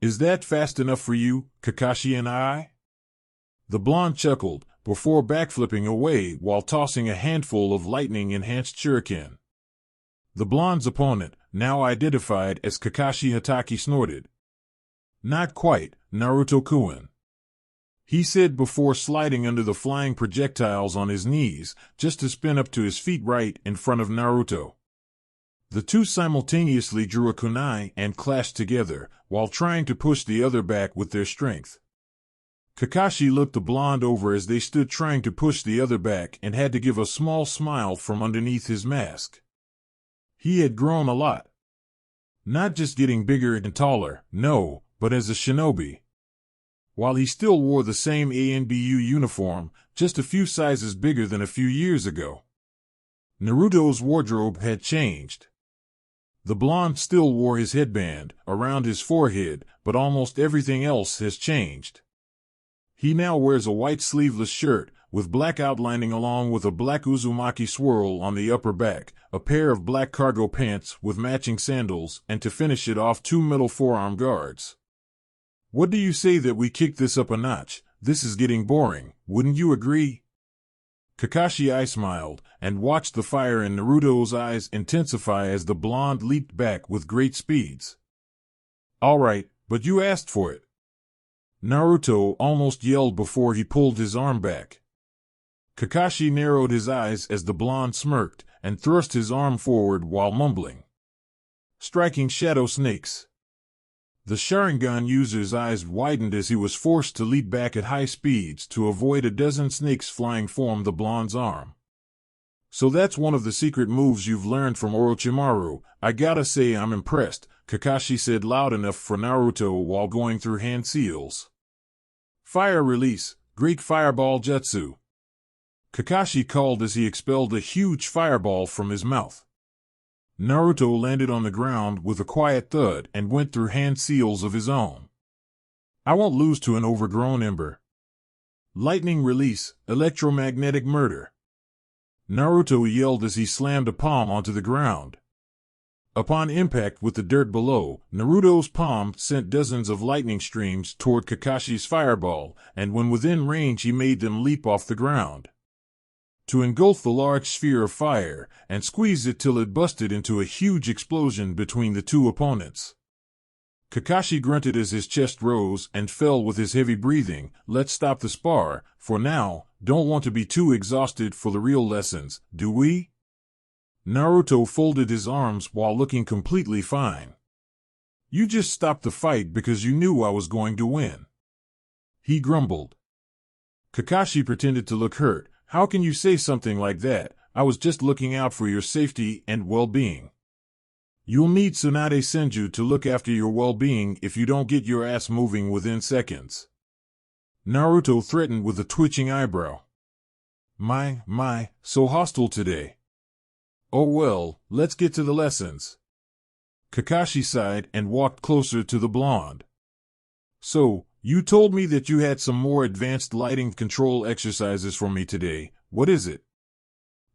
"Is that fast enough for you, Kakashi and I?" The blonde chuckled, before backflipping away while tossing a handful of lightning-enhanced shuriken. The blonde's opponent, now identified as Kakashi Hatake, snorted. "Not quite, Naruto-kun," he said before sliding under the flying projectiles on his knees, just to spin up to his feet right in front of Naruto. The two simultaneously drew a kunai and clashed together, while trying to push the other back with their strength. Kakashi looked the blonde over as they stood trying to push the other back and had to give a small smile from underneath his mask. He had grown a lot. Not just getting bigger and taller, no, but as a shinobi. While he still wore the same ANBU uniform, just a few sizes bigger than a few years ago. Naruto's wardrobe had changed. The blonde still wore his headband around his forehead, but almost everything else has changed. He now wears a white sleeveless shirt, with black outlining along with a black Uzumaki swirl on the upper back, a pair of black cargo pants with matching sandals, and to finish it off, two metal forearm guards. "What do you say that we kick this up a notch? This is getting boring, wouldn't you agree?" Kakashi smiled, and watched the fire in Naruto's eyes intensify as the blonde leaped back with great speeds. "All right, but you asked for it," Naruto almost yelled before he pulled his arm back. Kakashi narrowed his eyes as the blonde smirked, and thrust his arm forward while mumbling. "Striking shadow snakes." The Sharingan user's eyes widened as he was forced to leap back at high speeds to avoid a dozen snakes flying from the blonde's arm. "So that's one of the secret moves you've learned from Orochimaru. I gotta say I'm impressed," Kakashi said loud enough for Naruto while going through hand seals. "Fire release, great fireball jutsu," Kakashi called as he expelled a huge fireball from his mouth. Naruto landed on the ground with a quiet thud and went through hand seals of his own. "I won't lose to an overgrown ember." "Lightning release, electromagnetic murder," Naruto yelled as he slammed a palm onto the ground. Upon impact with the dirt below, Naruto's palm sent dozens of lightning streams toward Kakashi's fireball, and when within range he made them leap off the ground. To engulf the large sphere of fire and squeeze it till it busted into a huge explosion between the two opponents. Kakashi grunted as his chest rose and fell with his heavy breathing. "Let's stop the spar, for now. Don't want to be too exhausted for the real lessons, do we?" Naruto folded his arms while looking completely fine. "You just stopped the fight because you knew I was going to win," he grumbled. Kakashi pretended to look hurt. "How can you say something like that? I was just looking out for your safety and well-being. You'll need Tsunade Senju to look after your well-being if you don't get your ass moving within seconds," Naruto threatened with a twitching eyebrow. My, so hostile today. "Oh well, let's get to the lessons." Kakashi sighed and walked closer to the blonde. "So, you told me that you had some more advanced lighting control exercises for me today. What is it?"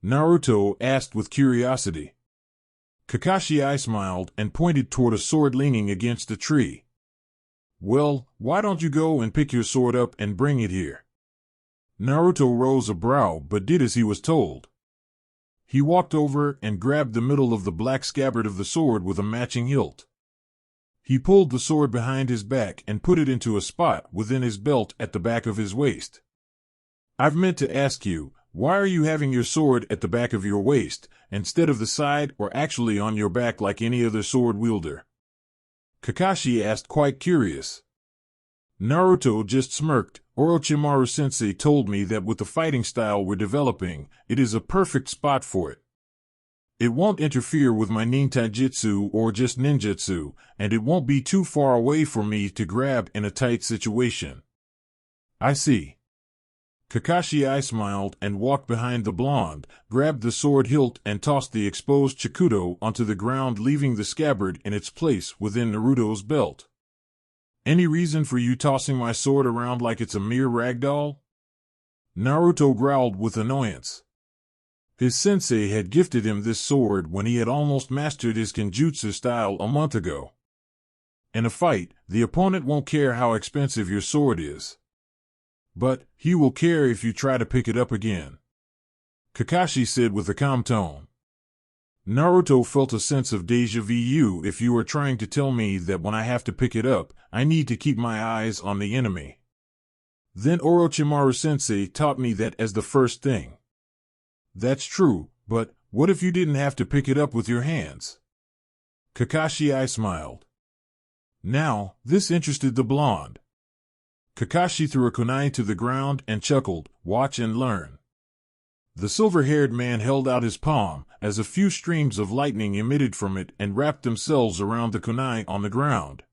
Naruto asked with curiosity. Kakashi smiled and pointed toward a sword leaning against a tree. "Well, why don't you go and pick your sword up and bring it here?" Naruto rose a brow but did as he was told. He walked over and grabbed the middle of the black scabbard of the sword with a matching hilt. He pulled the sword behind his back and put it into a spot within his belt at the back of his waist. "I've meant to ask you, why are you having your sword at the back of your waist, instead of the side or actually on your back like any other sword wielder?" Kakashi asked, quite curious. Naruto just smirked. "Orochimaru-sensei told me that with the fighting style we're developing, it is a perfect spot for it. It won't interfere with my ninjutsu or just ninjutsu, and it won't be too far away for me to grab in a tight situation." "I see." Kakashi smiled and walked behind the blonde, grabbed the sword hilt and tossed the exposed Chikudo onto the ground, leaving the scabbard in its place within Naruto's belt. Any reason for you tossing my sword around like it's a mere rag doll? Naruto growled with annoyance. His sensei had gifted him this sword when he had almost mastered his kenjutsu style a month ago. In a fight, the opponent won't care how expensive your sword is. But he will care if you try to pick it up again, Kakashi said with a calm tone. Naruto felt a sense of déjà vu. If you are trying to tell me that when I have to pick it up, I need to keep my eyes on the enemy. Then Orochimaru-sensei taught me that as the first thing. That's true, but what if you didn't have to pick it up with your hands? Kakashi smiled. Now, this interested the blonde. Kakashi threw a kunai to the ground and chuckled, "Watch and learn." The silver-haired man held out his palm, as a few streams of lightning emitted from it and wrapped themselves around the kunai on the ground.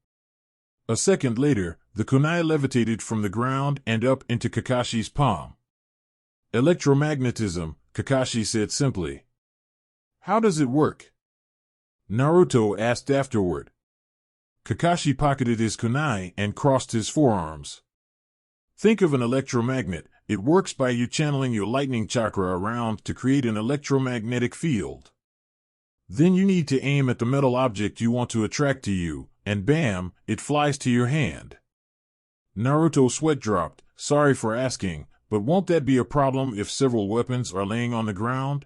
A second later, the kunai levitated from the ground and up into Kakashi's palm. Electromagnetism, Kakashi said simply. How does it work? Naruto asked afterward. Kakashi pocketed his kunai and crossed his forearms. Think of an electromagnet. It works by you channeling your lightning chakra around to create an electromagnetic field. Then you need to aim at the metal object you want to attract to you, and bam, it flies to your hand. Naruto's sweat dropped. Sorry for asking, but won't that be a problem if several weapons are laying on the ground?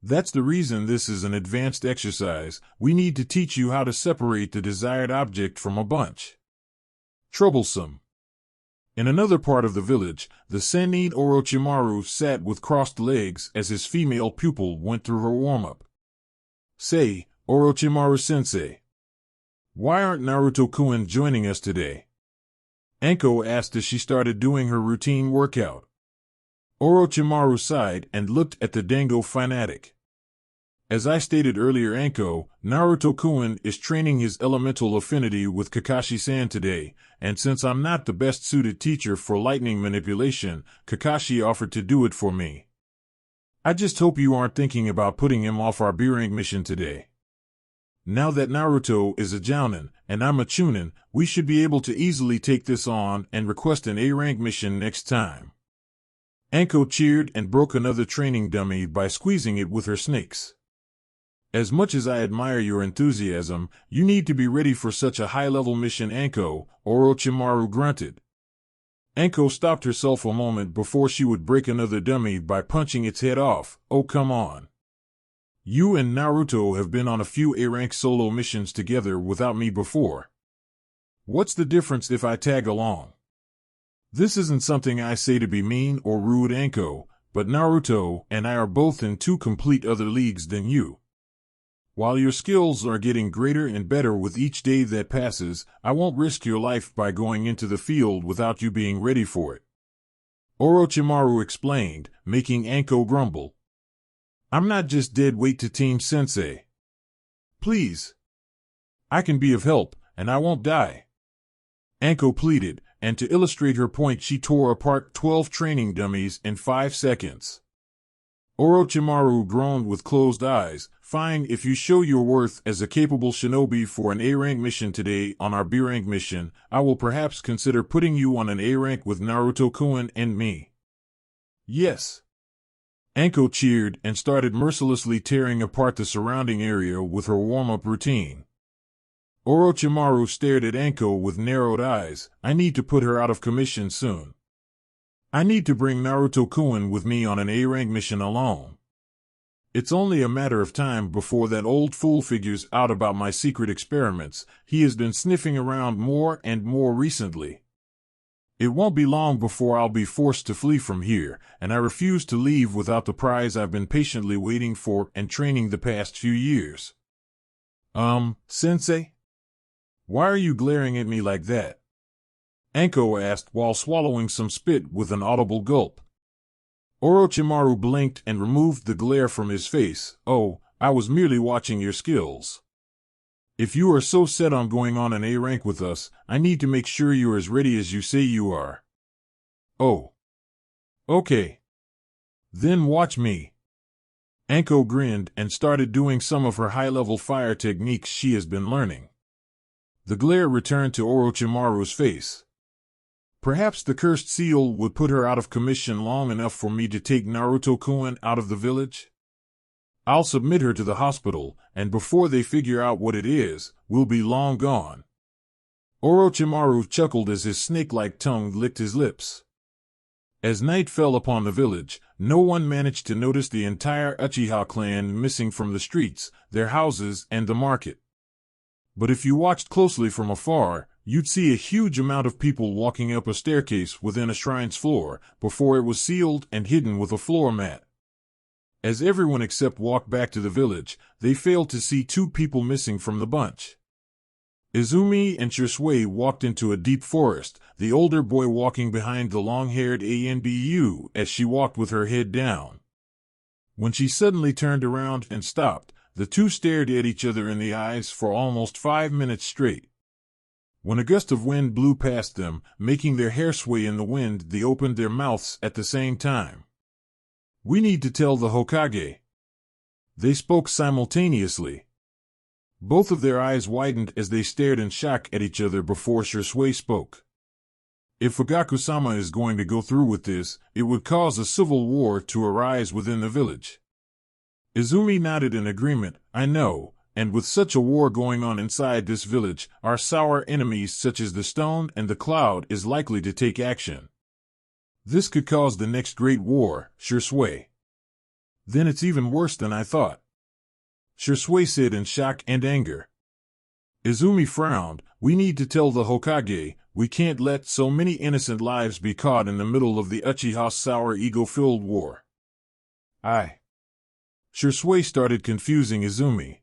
That's the reason this is an advanced exercise. We need to teach you how to separate the desired object from a bunch. Troublesome. In another part of the village, the Sennin Orochimaru sat with crossed legs as his female pupil went through her warm-up. Say, Orochimaru-sensei, why aren't Naruto-kun joining us today? Anko asked as she started doing her routine workout. Orochimaru sighed and looked at the Dango fanatic. As I stated earlier, Anko, Naruto-kun is training his elemental affinity with Kakashi-san today, and since I'm not the best suited teacher for lightning manipulation, Kakashi offered to do it for me. I just hope you aren't thinking about putting him off our B-rank mission today. Now that Naruto is a Jounin, and I'm a Chunin, we should be able to easily take this on and request an A-rank mission next time. Anko cheered and broke another training dummy by squeezing it with her snakes. As much as I admire your enthusiasm, you need to be ready for such a high-level mission, Anko, Orochimaru grunted. Anko stopped herself a moment before she would break another dummy by punching its head off. Oh, come on. You and Naruto have been on a few A-rank solo missions together without me before. What's the difference if I tag along? This isn't something I say to be mean or rude, Anko, but Naruto and I are both in two complete other leagues than you. While your skills are getting greater and better with each day that passes, I won't risk your life by going into the field without you being ready for it. Orochimaru explained, making Anko grumble. I'm not just dead weight to Team Sensei. Please. I can be of help, and I won't die. Anko pleaded, and to illustrate her point she tore apart 12 training dummies in 5 seconds. Orochimaru groaned with closed eyes. Fine, if you show your worth as a capable shinobi for an A-rank mission today on our B-rank mission, I will perhaps consider putting you on an A-rank with Naruto-kun and me. Yes. Anko cheered and started mercilessly tearing apart the surrounding area with her warm-up routine. Orochimaru stared at Anko with narrowed eyes. I need to put her out of commission soon. I need to bring Naruto-kun with me on an A-rank mission alone. It's only a matter of time before that old fool figures out about my secret experiments. He has been sniffing around more and more recently. It won't be long before I'll be forced to flee from here, and I refuse to leave without the prize I've been patiently waiting for and training the past few years. Sensei? Why are you glaring at me like that? Anko asked while swallowing some spit with an audible gulp. Orochimaru blinked and removed the glare from his face. Oh, I was merely watching your skills. If you are so set on going on an A-rank with us, I need to make sure you're as ready as you say you are. Oh. Okay. Then watch me. Anko grinned and started doing some of her high-level fire techniques she has been learning. The glare returned to Orochimaru's face. Perhaps the cursed seal would put her out of commission long enough for me to take Naruto-kun out of the village? I'll submit her to the hospital, and before they figure out what it is, we'll be long gone. Orochimaru chuckled as his snake-like tongue licked his lips. As night fell upon the village, no one managed to notice the entire Uchiha clan missing from the streets, their houses, and the market. But if you watched closely from afar, you'd see a huge amount of people walking up a staircase within a shrine's floor, before it was sealed and hidden with a floor mat. As everyone except walked back to the village, they failed to see two people missing from the bunch. Izumi and Shisui walked into a deep forest, the older boy walking behind the long-haired Anbu as she walked with her head down. When she suddenly turned around and stopped, the two stared at each other in the eyes for almost 5 minutes straight. When a gust of wind blew past them, making their hair sway in the wind, they opened their mouths at the same time. "We need to tell the Hokage." They spoke simultaneously. Both of their eyes widened as they stared in shock at each other before Shisui spoke. "If Fugaku-sama is going to go through with this, it would cause a civil war to arise within the village." Izumi nodded in agreement. "I know, and with such a war going on inside this village, our sour enemies such as the Stone and the Cloud is likely to take action. This could cause the next great war, Shisui." "Then it's even worse than I thought," Shisui said in shock and anger. Izumi frowned. "We need to tell the Hokage. We can't let so many innocent lives be caught in the middle of the Uchiha's sour ego-filled war." Shisui started confusing Izumi.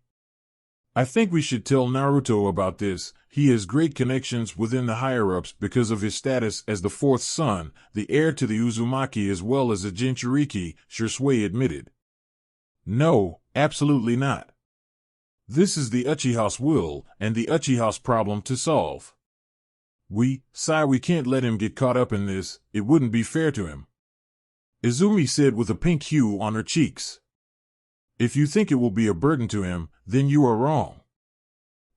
"I think we should tell Naruto about this. He has great connections within the higher-ups because of his status as the fourth son, the heir to the Uzumaki as well as a Jinchuriki," Shisui admitted. "No, absolutely not. This is the Uchiha's will, and the Uchiha's problem to solve. We can't let him get caught up in this. It wouldn't be fair to him," Izumi said with a pink hue on her cheeks. "If you think it will be a burden to him, then you are wrong.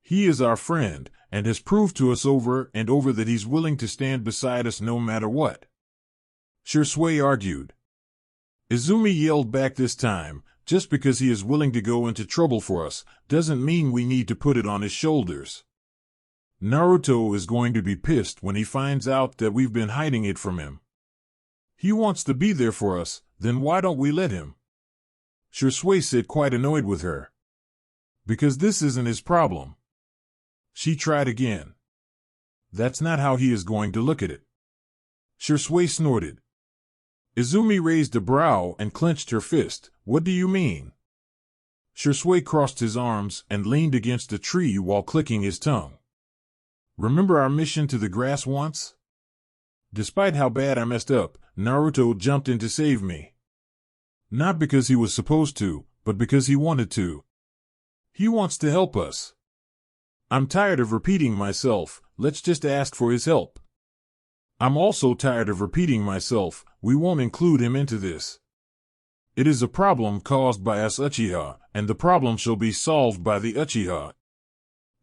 He is our friend, and has proved to us over and over that he's willing to stand beside us no matter what," Shisui argued. Izumi yelled back this time, "Just because he is willing to go into trouble for us, doesn't mean we need to put it on his shoulders. Naruto is going to be pissed when he finds out that we've been hiding it from him. He wants to be there for us, then why don't we let him?" Shisui said, quite annoyed with her. "Because this isn't his problem." She tried again. "That's not how he is going to look at it." Shisui snorted. Izumi raised a brow and clenched her fist. "What do you mean?" Shisui crossed his arms and leaned against a tree while clicking his tongue. "Remember our mission to the grass once? Despite how bad I messed up, Naruto jumped in to save me. Not because he was supposed to, but because he wanted to. He wants to help us. I'm tired of repeating myself. Let's just ask for his help. I'm also tired of repeating myself. We won't include him into this. It is a problem caused by us Uchiha, and the problem shall be solved by the Uchiha."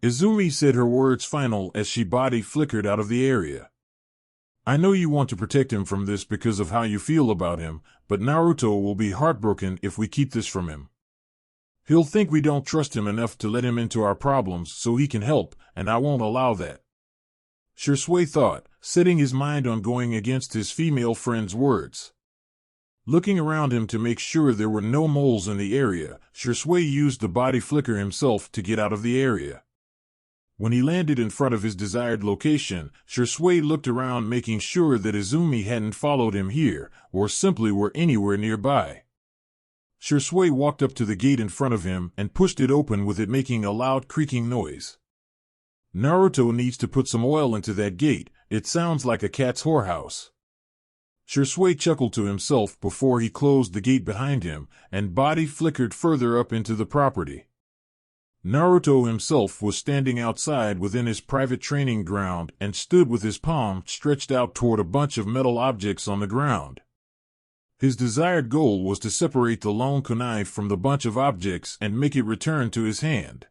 Izumi said her words final as she body flickered out of the area. "I know you want to protect him from this because of how you feel about him, but Naruto will be heartbroken if we keep this from him. He'll think we don't trust him enough to let him into our problems so he can help, and I won't allow that." Shisui thought, setting his mind on going against his female friend's words. Looking around him to make sure there were no moles in the area, Shisui used the body flicker himself to get out of the area. When he landed in front of his desired location, Shisui looked around making sure that Izumi hadn't followed him here, or simply were anywhere nearby. Shisui walked up to the gate in front of him and pushed it open with it making a loud creaking noise. "Naruto needs to put some oil into that gate. It sounds like a cat's whorehouse." Shisui chuckled to himself before he closed the gate behind him, and body flickered further up into the property. Naruto himself was standing outside within his private training ground and stood with his palm stretched out toward a bunch of metal objects on the ground. His desired goal was to separate the lone kunai from the bunch of objects and make it return to his hand.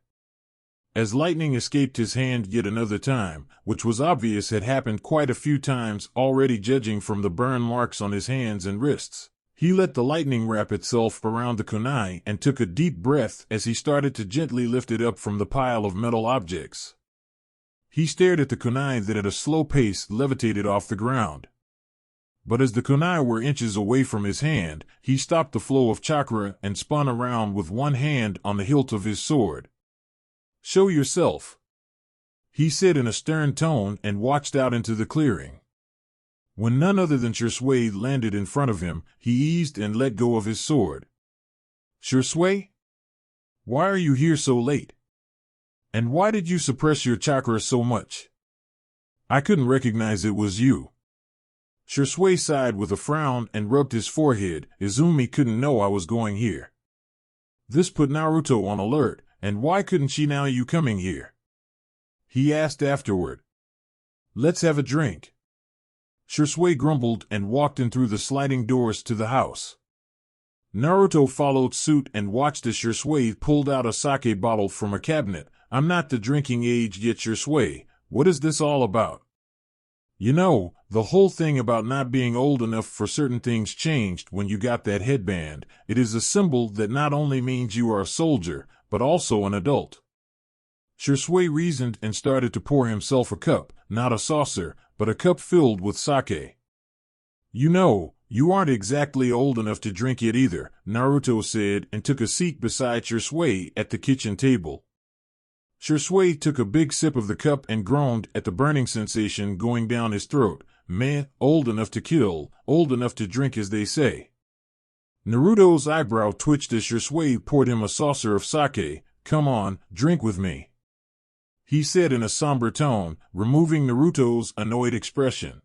as lightning escaped his hand yet another time, which was obvious had happened quite a few times already judging from the burn marks on his hands and wrists. He let the lightning wrap itself around the kunai and took a deep breath as he started to gently lift it up from the pile of metal objects. He stared at the kunai that at a slow pace levitated off the ground. But as the kunai were inches away from his hand, he stopped the flow of chakra and spun around with one hand on the hilt of his sword. "Show yourself," he said in a stern tone and watched out into the clearing. When none other than Shui landed in front of him, he eased and let go of his sword. "Shui? Why are you here so late? And why did you suppress your chakra so much? I couldn't recognize it was you." Shui sighed with a frown and rubbed his forehead. "Izumi couldn't know I was going here. This put Naruto on alert, and why couldn't she know you coming here?" he asked afterward. "Let's have a drink." Shui grumbled and walked in through the sliding doors to the house. Naruto followed suit and watched as Shui pulled out a sake bottle from a cabinet. "I'm not the drinking age yet, Shui. What is this all about?" "You know, the whole thing about not being old enough for certain things changed when you got that headband. It is a symbol that not only means you are a soldier, but also an adult." Shui reasoned and started to pour himself a cup, not a saucer, but a cup filled with sake. "You know, you aren't exactly old enough to drink it either," Naruto said and took a seat beside Shui at the kitchen table. Shui took a big sip of the cup and groaned at the burning sensation going down his throat. "Man, old enough to kill, old enough to drink as they say." Naruto's eyebrow twitched as Shui poured him a saucer of sake. "Come on, drink with me," he said in a somber tone, removing Naruto's annoyed expression.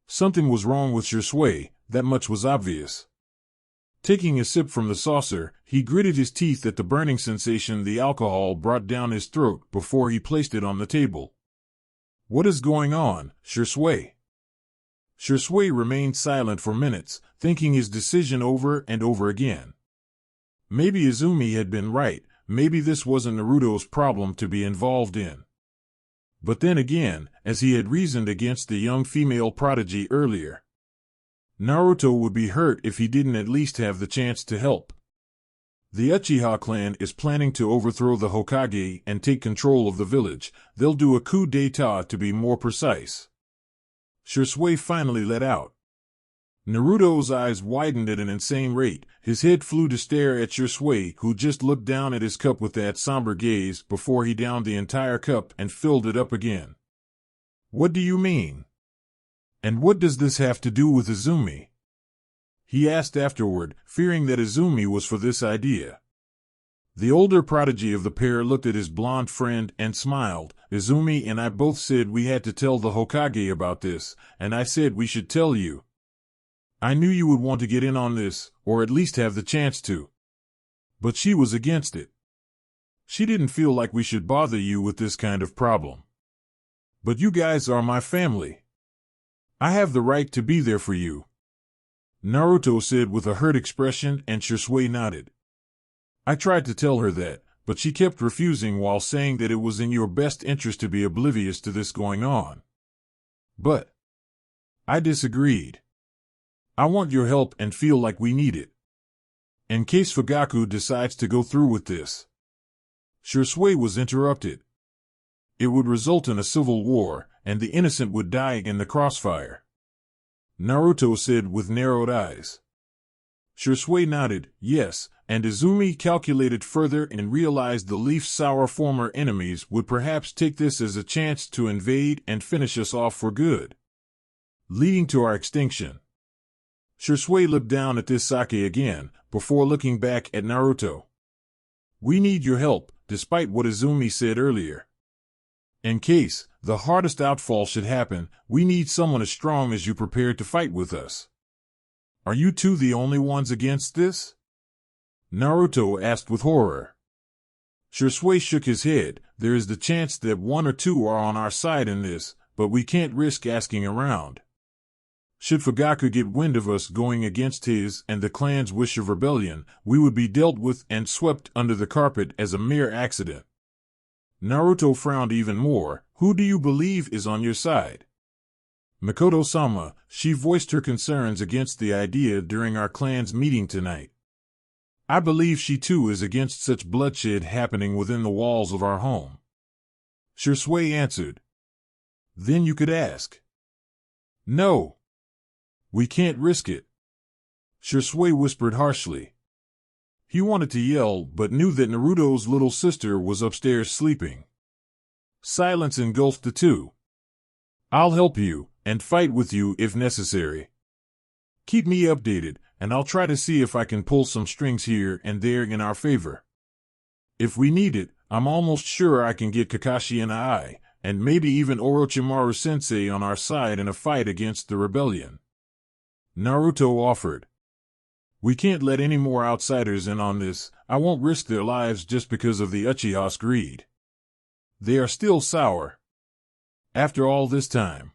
Something was wrong with Shui, that much was obvious. Taking a sip from the saucer, he gritted his teeth at the burning sensation the alcohol brought down his throat before he placed it on the table. "What is going on, Shui?" Shui remained silent for minutes, thinking his decision over and over again. Maybe Izumi had been right, maybe this wasn't Naruto's problem to be involved in. But then again, as he had reasoned against the young female prodigy earlier, Naruto would be hurt if he didn't at least have the chance to help. The Uchiha clan is planning to overthrow the Hokage and take control of the village. They'll do a coup d'etat to be more precise. Shui finally let out. Naruto's eyes widened at an insane rate. His head flew to stare at Shui, who just looked down at his cup with that somber gaze before he downed the entire cup and filled it up again. "What do you mean? And what does this have to do with Izumi?" he asked afterward, fearing that Izumi was for this idea. The older prodigy of the pair looked at his blonde friend and smiled. "Izumi and I both said we had to tell the Hokage about this, and I said we should tell you. I knew you would want to get in on this, or at least have the chance to. But she was against it. She didn't feel like we should bother you with this kind of problem. But you guys are my family. I have the right to be there for you," Naruto said with a hurt expression, and Shui nodded. "I tried to tell her that, but she kept refusing while saying that it was in your best interest to be oblivious to this going on. But I disagreed. I want your help and feel like we need it. In case Fugaku decides to go through with this." Shui was interrupted. It would result in a civil war, and the innocent would die in the crossfire, Naruto said with narrowed eyes. Shui nodded, yes, and Izumi calculated further and realized the Leaf's sour former enemies would perhaps take this as a chance to invade and finish us off for good, leading to our extinction. Shui looked down at this sake again, before looking back at Naruto. "We need your help, despite what Izumi said earlier. In case the hardest outfall should happen, we need someone as strong as you prepared to fight with us. Are you two the only ones against this?" Naruto asked with horror. Shui shook his head. "There is the chance that one or two are on our side in this, but we can't risk asking around. Should Fugaku get wind of us going against his and the clan's wish of rebellion, we would be dealt with and swept under the carpet as a mere accident." Naruto frowned even more. Who do you believe is on your side? Mikoto-sama, she voiced her concerns against the idea during our clan's meeting tonight. I believe she too is against such bloodshed happening within the walls of our home. Shisui answered. Then you could ask. No. We can't risk it. Shisui whispered harshly. He wanted to yell, but knew that Naruto's little sister was upstairs sleeping. Silence engulfed the two. I'll help you, and fight with you if necessary. Keep me updated, and I'll try to see if I can pull some strings here and there in our favor. If we need it, I'm almost sure I can get Kakashi and Ai, and maybe even Orochimaru-sensei on our side in a fight against the rebellion. Naruto offered. We can't let any more outsiders in on this. I won't risk their lives just because of the Uchiha's greed. They are still sour. After all this time,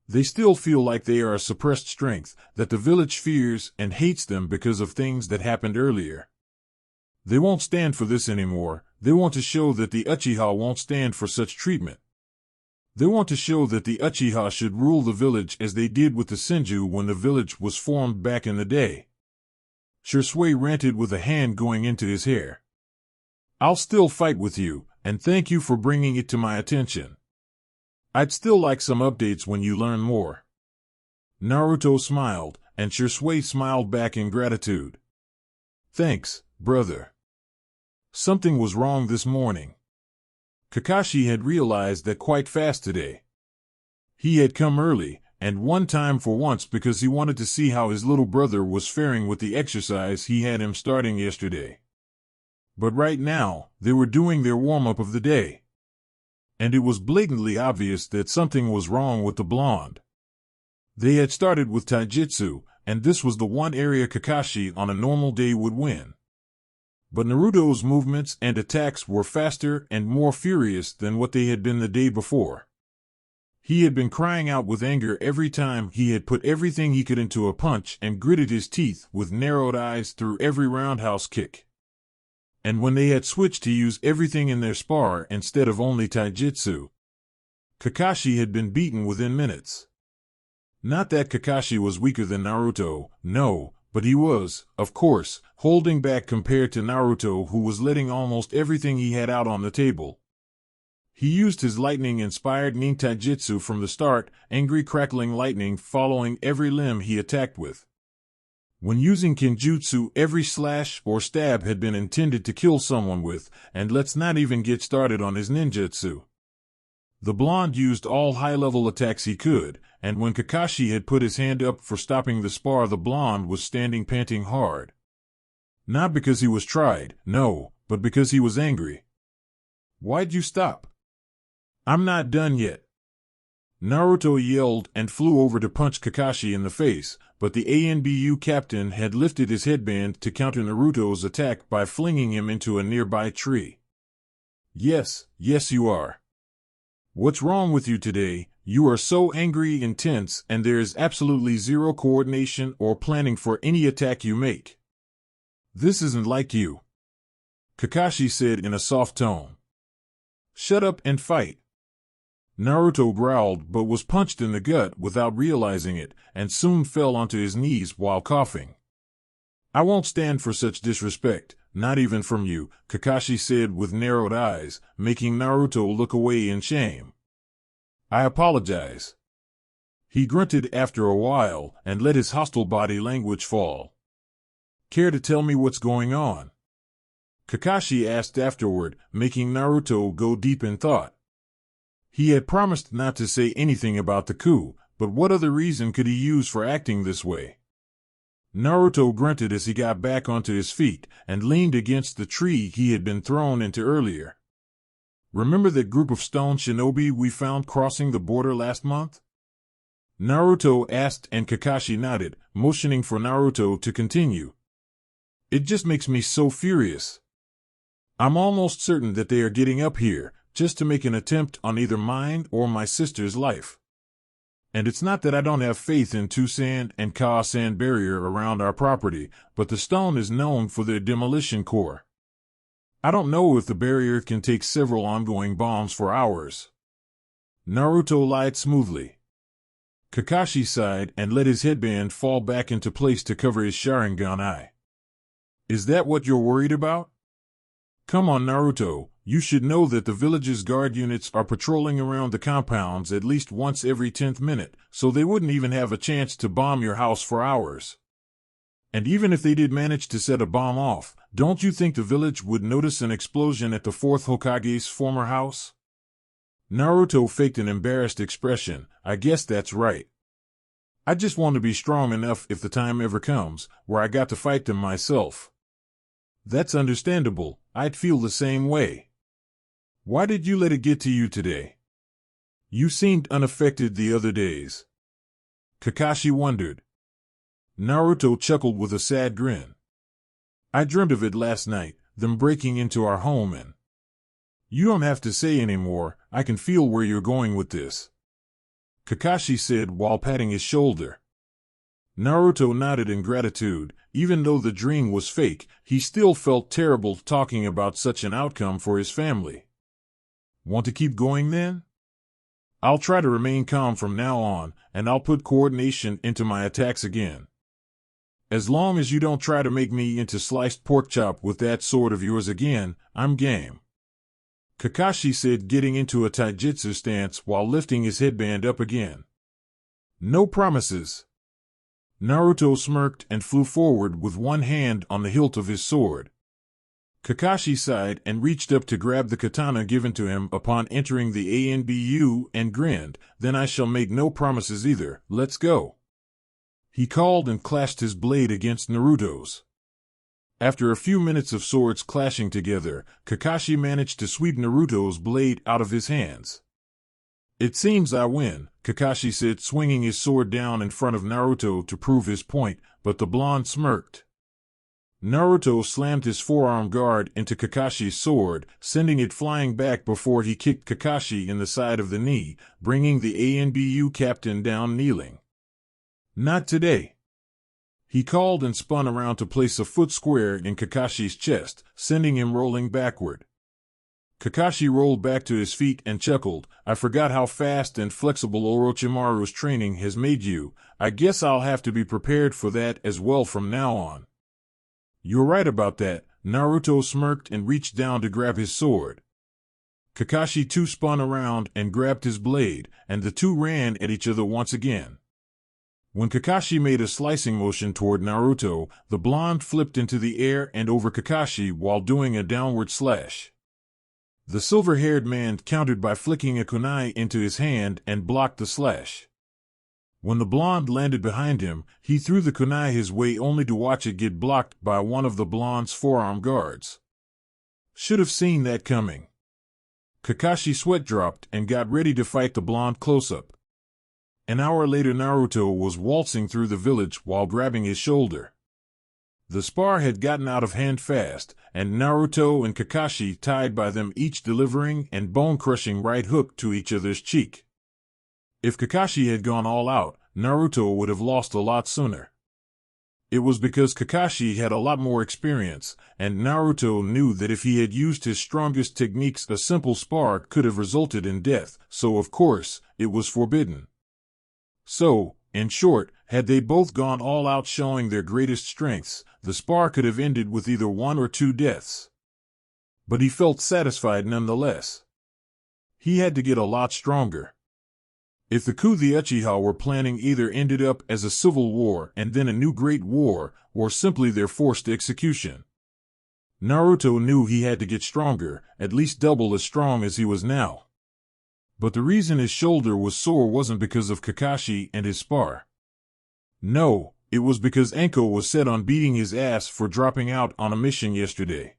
they still feel like they are a suppressed strength, that the village fears and hates them because of things that happened earlier. They won't stand for this anymore. They want to show that the Uchiha won't stand for such treatment. They want to show that the Uchiha should rule the village as they did with the Senju when the village was formed back in the day. Shisui ranted with a hand going into his hair. I'll still fight with you, and thank you for bringing it to my attention. I'd still like some updates when you learn more. Naruto smiled, and Shisui smiled back in gratitude. Thanks, brother. Something was wrong this morning. Kakashi had realized that quite fast today. He had come early, and one time for once because he wanted to see how his little brother was faring with the exercise he had him starting yesterday. But right now, they were doing their warm-up of the day. And it was blatantly obvious that something was wrong with the blonde. They had started with taijutsu, and this was the one area Kakashi on a normal day would win. But Naruto's movements and attacks were faster and more furious than what they had been the day before. He had been crying out with anger every time he had put everything he could into a punch and gritted his teeth with narrowed eyes through every roundhouse kick. And when they had switched to use everything in their spar instead of only taijutsu, Kakashi had been beaten within minutes. Not that Kakashi was weaker than Naruto, no, but he was, of course, holding back compared to Naruto, who was letting almost everything he had out on the table. He used his lightning-inspired nin taijutsu from the start, angry crackling lightning following every limb he attacked with. When using kinjutsu, every slash or stab had been intended to kill someone with, and let's not even get started on his ninjutsu. The blonde used all high-level attacks he could, and when Kakashi had put his hand up for stopping the spar, the blonde was standing panting hard. Not because he was tried, no, but because he was angry. Why'd you stop? I'm not done yet. Naruto yelled and flew over to punch Kakashi in the face, but the ANBU captain had lifted his headband to counter Naruto's attack by flinging him into a nearby tree. Yes you are. What's wrong with you today? You are so angry and tense, and there is absolutely zero coordination or planning for any attack you make. This isn't like you, Kakashi said in a soft tone. Shut up and fight. Naruto growled but was punched in the gut without realizing it, and soon fell onto his knees while coughing. I won't stand for such disrespect, not even from you, Kakashi said with narrowed eyes, making Naruto look away in shame. I apologize. He grunted after a while and let his hostile body language fall. Care to tell me what's going on? Kakashi asked afterward, making Naruto go deep in thought. He had promised not to say anything about the coup, but what other reason could he use for acting this way? Naruto grunted as he got back onto his feet and leaned against the tree he had been thrown into earlier. Remember that group of stone shinobi we found crossing the border last month? Naruto asked, and Kakashi nodded, motioning for Naruto to continue. It just makes me so furious. I'm almost certain that they are getting up here, just to make an attempt on either mine or my sister's life. And it's not that I don't have faith in Tusand and Ka-san barrier around our property, but the stone is known for their demolition core. I don't know if the barrier can take several ongoing bombs for hours. Naruto lied smoothly. Kakashi sighed and let his headband fall back into place to cover his Sharingan eye. Is that what you're worried about? Come on, Naruto, you should know that the village's guard units are patrolling around the compounds at least once every 10th minute, so they wouldn't even have a chance to bomb your house for hours. And even if they did manage to set a bomb off, don't you think the village would notice an explosion at the 4th Hokage's former house? Naruto faked an embarrassed expression. I guess that's right. I just want to be strong enough if the time ever comes, where I got to fight them myself. That's understandable. I'd feel the same way. Why did you let it get to you today? You seemed unaffected the other days. Kakashi wondered. Naruto chuckled with a sad grin. I dreamt of it last night, them breaking into our home and... You don't have to say anymore, I can feel where you're going with this. Kakashi said while patting his shoulder. Naruto nodded in gratitude. Even though the dream was fake, he still felt terrible talking about such an outcome for his family. Want to keep going then? I'll try to remain calm from now on, and I'll put coordination into my attacks again. As long as you don't try to make me into sliced pork chop with that sword of yours again, I'm game. Kakashi said, getting into a taijutsu stance while lifting his headband up again. No promises. Naruto smirked and flew forward with one hand on the hilt of his sword. Kakashi sighed and reached up to grab the katana given to him upon entering the ANBU and grinned. Then I shall make no promises either, let's go. He called and clashed his blade against Naruto's. After a few minutes of swords clashing together, Kakashi managed to sweep Naruto's blade out of his hands. It seems I win, Kakashi said, swinging his sword down in front of Naruto to prove his point, but the blonde smirked. Naruto slammed his forearm guard into Kakashi's sword, sending it flying back before he kicked Kakashi in the side of the knee, bringing the ANBU captain down kneeling. Not today. He called and spun around to place a foot square in Kakashi's chest, sending him rolling backward. Kakashi rolled back to his feet and chuckled. I forgot how fast and flexible Orochimaru's training has made you. I guess I'll have to be prepared for that as well from now on. You're right about that. Naruto smirked and reached down to grab his sword. Kakashi too spun around and grabbed his blade, and the two ran at each other once again. When Kakashi made a slicing motion toward Naruto, the blonde flipped into the air and over Kakashi while doing a downward slash. The silver-haired man countered by flicking a kunai into his hand and blocked the slash. When the blonde landed behind him, he threw the kunai his way only to watch it get blocked by one of the blonde's forearm guards. Should have seen that coming. Kakashi sweat dropped and got ready to fight the blonde close-up. An hour later, Naruto was waltzing through the village while grabbing his shoulder. The spar had gotten out of hand fast, and Naruto and Kakashi tied by them, each delivering an bone-crushing right hook to each other's cheek. If Kakashi had gone all out, Naruto would have lost a lot sooner. It was because Kakashi had a lot more experience, and Naruto knew that if he had used his strongest techniques, a simple spar could have resulted in death, so of course, it was forbidden. So, in short, had they both gone all out showing their greatest strengths, the spar could have ended with either 1 or 2 deaths. But he felt satisfied nonetheless. He had to get a lot stronger. If the coup the Uchiha were planning either ended up as a civil war and then a new great war, or simply their forced execution. Naruto knew he had to get stronger, at least double as strong as he was now. But the reason his shoulder was sore wasn't because of Kakashi and his spar. No, it was because Enko was set on beating his ass for dropping out on a mission yesterday.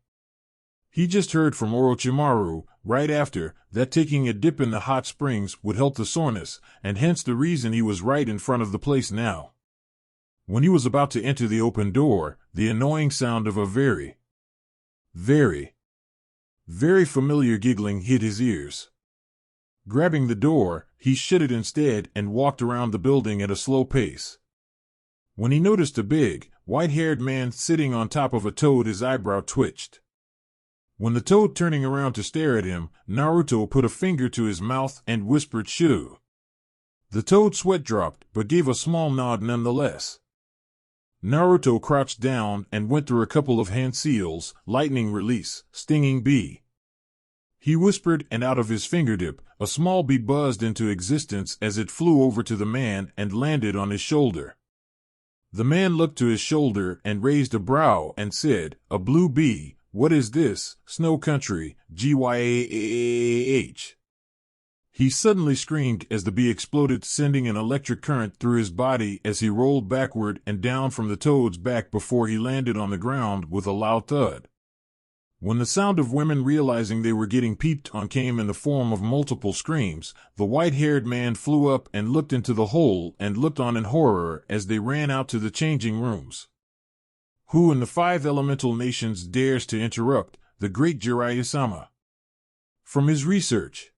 He just heard from Orochimaru, right after, that taking a dip in the hot springs would help the soreness, and hence the reason he was right in front of the place now. When he was about to enter the open door, the annoying sound of a very familiar giggling hit his ears. Grabbing the door, he shut it instead and walked around the building at a slow pace. When he noticed a big, white-haired man sitting on top of a toad, his eyebrow twitched. When the toad turning around to stare at him, Naruto put a finger to his mouth and whispered shoo. The toad's sweat dropped, but gave a small nod nonetheless. Naruto crouched down and went through a couple of hand seals, lightning release, stinging bee. He whispered, and out of his fingertip, a small bee buzzed into existence as it flew over to the man and landed on his shoulder. The man looked to his shoulder and raised a brow and said, "A blue bee, what is this, snow country, gyah?" He suddenly screamed as the bee exploded, sending an electric current through his body as he rolled backward and down from the toad's back before he landed on the ground with a loud thud. When the sound of women realizing they were getting peeped on came in the form of multiple screams, the white-haired man flew up and looked into the hole and looked on in horror as they ran out to the changing rooms. Who in the 5 elemental nations dares to interrupt the great Jiraiya-sama? From his research.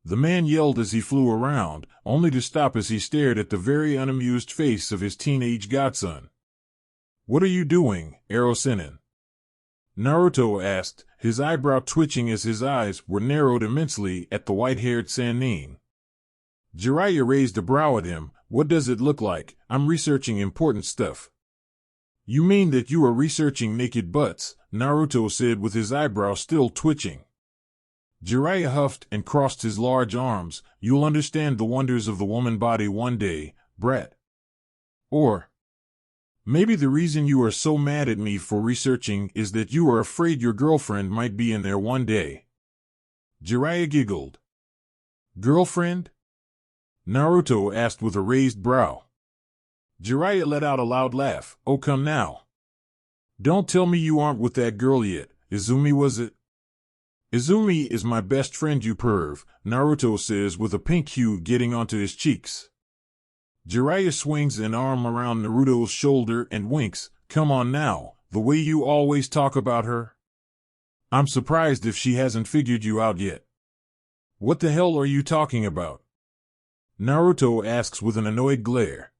The man yelled as he flew around, only to stop as he stared at the very unamused face of his teenage godson. "What are you doing, Arosenen?" Naruto asked, his eyebrow twitching as his eyes were narrowed immensely at the white-haired Sannin. Jiraiya raised a brow at him. "What does it look like? I'm researching important stuff." "You mean that you are researching naked butts?" Naruto said with his eyebrow still twitching. Jiraiya huffed and crossed his large arms. "You'll understand the wonders of the woman body one day, brat. Or maybe the reason you are so mad at me for researching is that you are afraid your girlfriend might be in there one day." Jiraiya giggled. "Girlfriend?" Naruto asked with a raised brow. Jiraiya let out a loud laugh. "Oh, come now. Don't tell me you aren't with that girl yet. Izumi, was it?" "Izumi is my best friend, you perv," Naruto says with a pink hue getting onto his cheeks. Jiraiya swings an arm around Naruto's shoulder and winks. "Come on now, the way you always talk about her. I'm surprised if she hasn't figured you out yet." "What the hell are you talking about?" Naruto asks with an annoyed glare.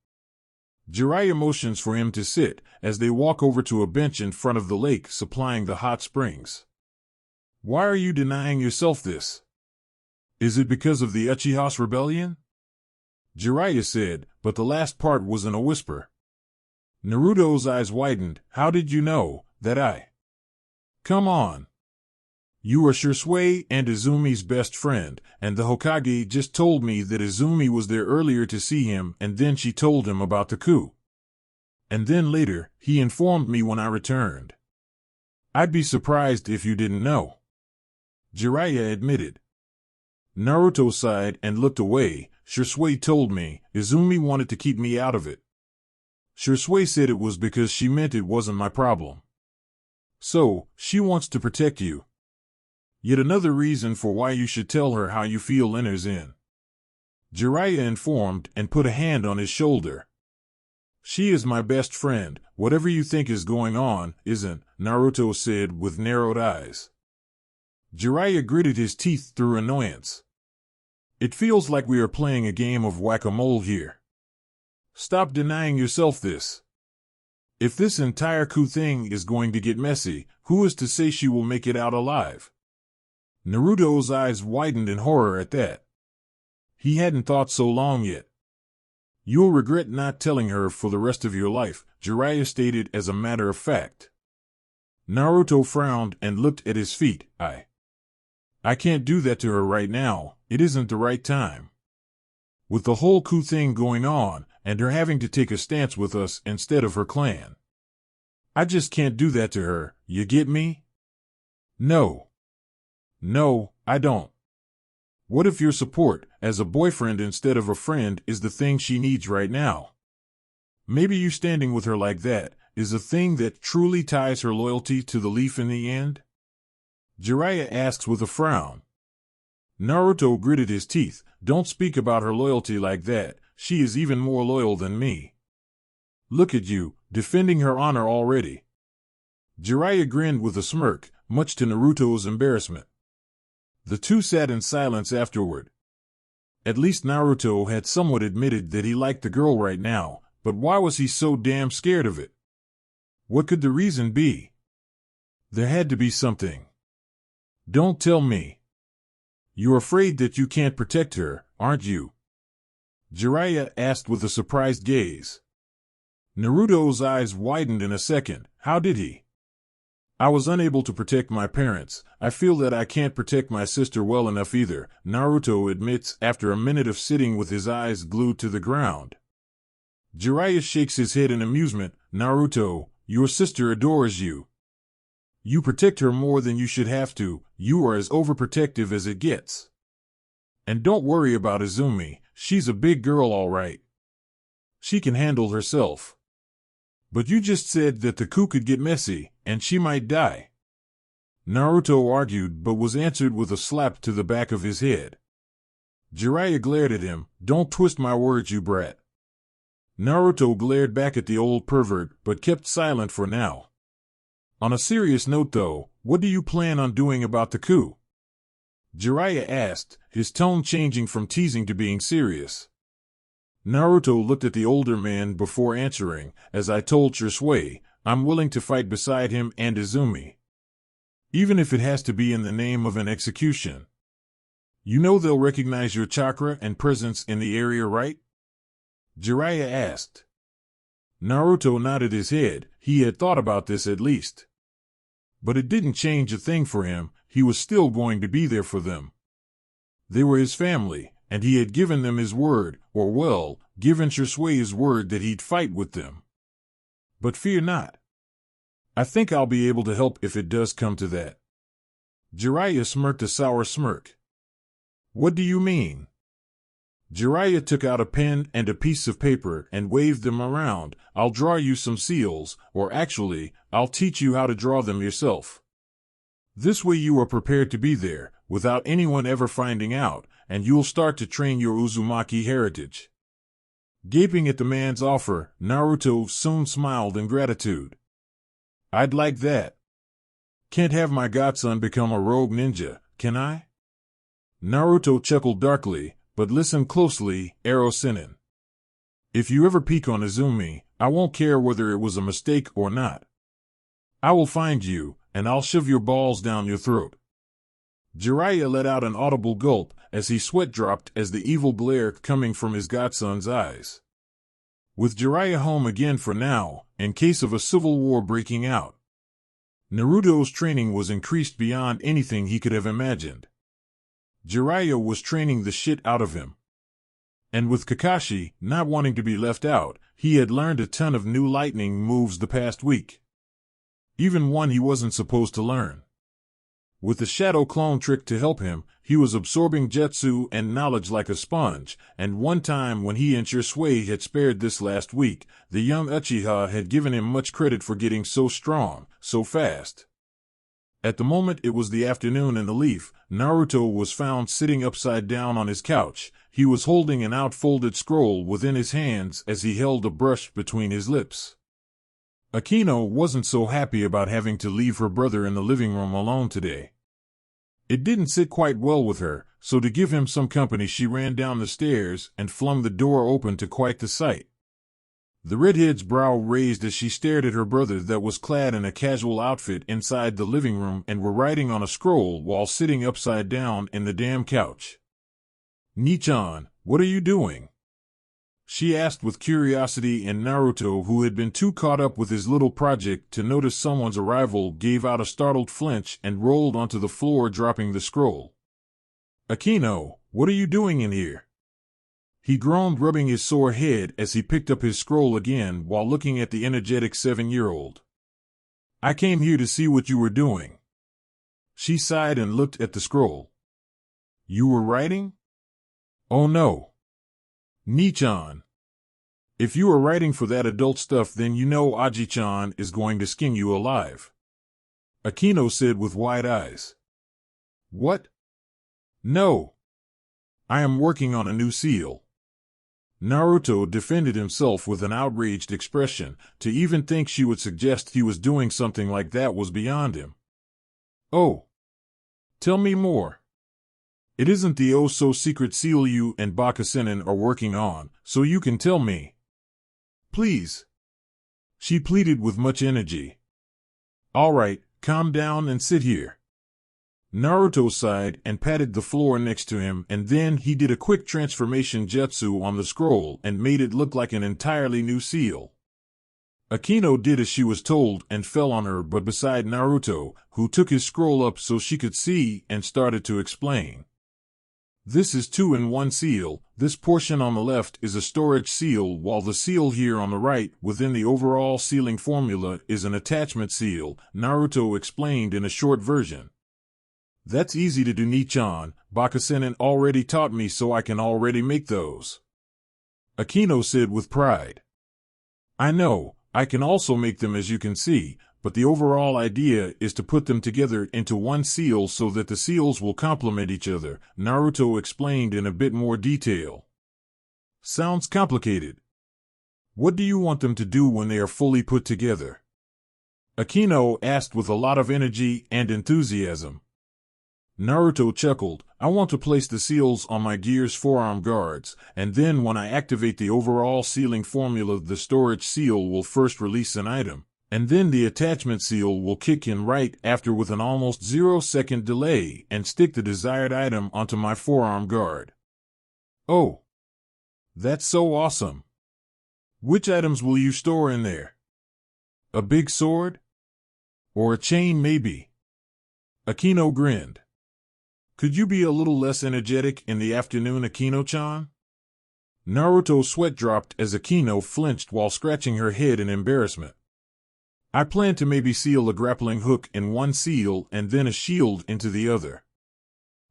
Jiraiya motions for him to sit as they walk over to a bench in front of the lake supplying the hot springs. "Why are you denying yourself this? Is it because of the Uchiha's rebellion?" Jiraiya said, but the last part was in a whisper. Naruto's eyes widened. "How did you know that I—" "Come on. You are Shisui and Izumi's best friend, and the Hokage just told me that Izumi was there earlier to see him, and then she told him about the coup. And then later, he informed me when I returned. I'd be surprised if you didn't know," Jiraiya admitted. Naruto sighed and looked away. "Shisui told me Izumi wanted to keep me out of it. Shisui said it was because she meant it wasn't my problem. So, she wants to protect you. Yet another reason for why you should tell her how you feel enters in," Jiraiya informed and put a hand on his shoulder. "She is my best friend. Whatever you think is going on isn't," Naruto said with narrowed eyes. Jiraiya gritted his teeth through annoyance. "It feels like we are playing a game of whack-a-mole here. Stop denying yourself this. If this entire coup thing is going to get messy, who is to say she will make it out alive?" Naruto's eyes widened in horror at that. He hadn't thought so long yet. "You'll regret not telling her for the rest of your life," Jiraiya stated as a matter of fact. Naruto frowned and looked at his feet. I can't do that to her right now. It isn't the right time. With the whole coup thing going on, and her having to take a stance with us instead of her clan. I just can't do that to her, you get me?" No, I don't. What if your support, as a boyfriend instead of a friend, is the thing she needs right now? Maybe you standing with her like that is a thing that truly ties her loyalty to the leaf in the end?" Jiraiya asks with a frown. Naruto gritted his teeth. "Don't speak about her loyalty like that. She is even more loyal than me. Look at you, defending her honor already." Jiraiya grinned with a smirk, much to Naruto's embarrassment. The two sat in silence afterward. At least Naruto had somewhat admitted that he liked the girl right now, but why was he so damn scared of it? What could the reason be? There had to be something. Don't tell me. You're afraid that you can't protect her, aren't you? Jiraiya asked with a surprised gaze. Naruto's eyes widened in a second. How did he? I was unable to protect my parents. I feel that I can't protect my sister well enough either, Naruto admits after a minute of sitting with his eyes glued to the ground. Jiraiya shakes his head in amusement. Naruto, your sister adores you. You protect her more than you should have to. You are as overprotective as it gets. And don't worry about Izumi. She's a big girl, all right. She can handle herself. But you just said that the coup could get messy, and she might die. Naruto argued, but was answered with a slap to the back of his head. Jiraiya glared at him. Don't twist my words, you brat. Naruto glared back at the old pervert, but kept silent for now. On a serious note though, what do you plan on doing about the coup? Jiraiya asked, his tone changing from teasing to being serious. Naruto looked at the older man before answering. As I told Shisui, I'm willing to fight beside him and Izumi. Even if it has to be in the name of an execution. You know they'll recognize your chakra and presence in the area, right? Jiraiya asked. Naruto nodded his head. He had thought about this at least. But it didn't change a thing for him. He was still going to be there for them. They were his family, and he had given them his word, or well, given Shisui his word that he'd fight with them. But fear not. I think I'll be able to help if it does come to that. Jiraiya smirked a sour smirk. What do you mean? Jiraiya took out a pen and a piece of paper and waved them around. I'll draw you some seals, or actually, I'll teach you how to draw them yourself. This way you are prepared to be there, without anyone ever finding out, and you'll start to train your Uzumaki heritage. Gaping at the man's offer, Naruto soon smiled in gratitude. I'd like that. Can't have my godson become a rogue ninja, can I? Naruto chuckled darkly, but listen closely, Arrow Sennin. If you ever peek on Izumi, I won't care whether it was a mistake or not. I will find you, and I'll shove your balls down your throat. Jiraiya let out an audible gulp as he sweat dropped as the evil glare coming from his godson's eyes. With Jiraiya home again for now, in case of a civil war breaking out. Naruto's training was increased beyond anything he could have imagined. Jiraiya was training the shit out of him. And with Kakashi not wanting to be left out, he had learned a ton of new lightning moves the past week. Even one he wasn't supposed to learn. With the shadow clone trick to help him, he was absorbing jutsu and knowledge like a sponge, and one time when he and Shisui had spared this last week, the young Uchiha had given him much credit for getting so strong, so fast. At the moment it was the afternoon in the leaf, Naruto was found sitting upside down on his couch. He was holding an outfolded scroll within his hands as he held a brush between his lips. Akino wasn't so happy about having to leave her brother in the living room alone today. It didn't sit quite well with her, so to give him some company she ran down the stairs and flung the door open to quite the sight. The redhead's brow raised as she stared at her brother that was clad in a casual outfit inside the living room and were writing on a scroll while sitting upside down in the damn couch. "Nichan, what are you doing?" she asked with curiosity, and Naruto, who had been too caught up with his little project to notice someone's arrival, gave out a startled flinch and rolled onto the floor, dropping the scroll. "Akino, what are you doing in here?" He groaned, rubbing his sore head as he picked up his scroll again while looking at the energetic 7-year-old. "I came here to see what you were doing." She sighed and looked at the scroll. "You were writing?" "Oh no. Nichan. If you are writing for that adult stuff, then you know Aji-chan is going to skin you alive," Akino said with wide eyes. "What?" "No. I am working on a new seal." Naruto defended himself with an outraged expression. To even think she would suggest he was doing something like that was beyond him. "Oh. Tell me more." "It isn't the oh-so-secret seal you and Bakusenin are working on, so you can tell me. Please." She pleaded with much energy. "All right, calm down and sit here." Naruto sighed and patted the floor next to him, and then he did a quick transformation jutsu on the scroll and made it look like an entirely new seal. Akino did as she was told and fell on her but beside Naruto, who took his scroll up so she could see and started to explain. This is 2-in-1 seal. This portion on the left is a storage seal, while the seal here on the right within the overall sealing formula is an attachment seal, Naruto explained in a short version. That's easy to do, Nichan. Bakusenin already taught me, so I can already make those. Akino said with pride. I know, I can also make them as you can see, but the overall idea is to put them together into one seal so that the seals will complement each other, Naruto explained in a bit more detail. Sounds complicated. What do you want them to do when they are fully put together? Akino asked with a lot of energy and enthusiasm. Naruto chuckled. I want to place the seals on my gear's forearm guards, and then when I activate the overall sealing formula, the storage seal will first release an item, and then the attachment seal will kick in right after with an almost 0-second delay and stick the desired item onto my forearm guard. Oh, that's so awesome. Which items will you store in there? A big sword? Or a chain maybe? Akino grinned. Could you be a little less energetic in the afternoon, Akino-chan? Naruto's sweat dropped as Akino flinched while scratching her head in embarrassment. I plan to maybe seal a grappling hook in one seal and then a shield into the other.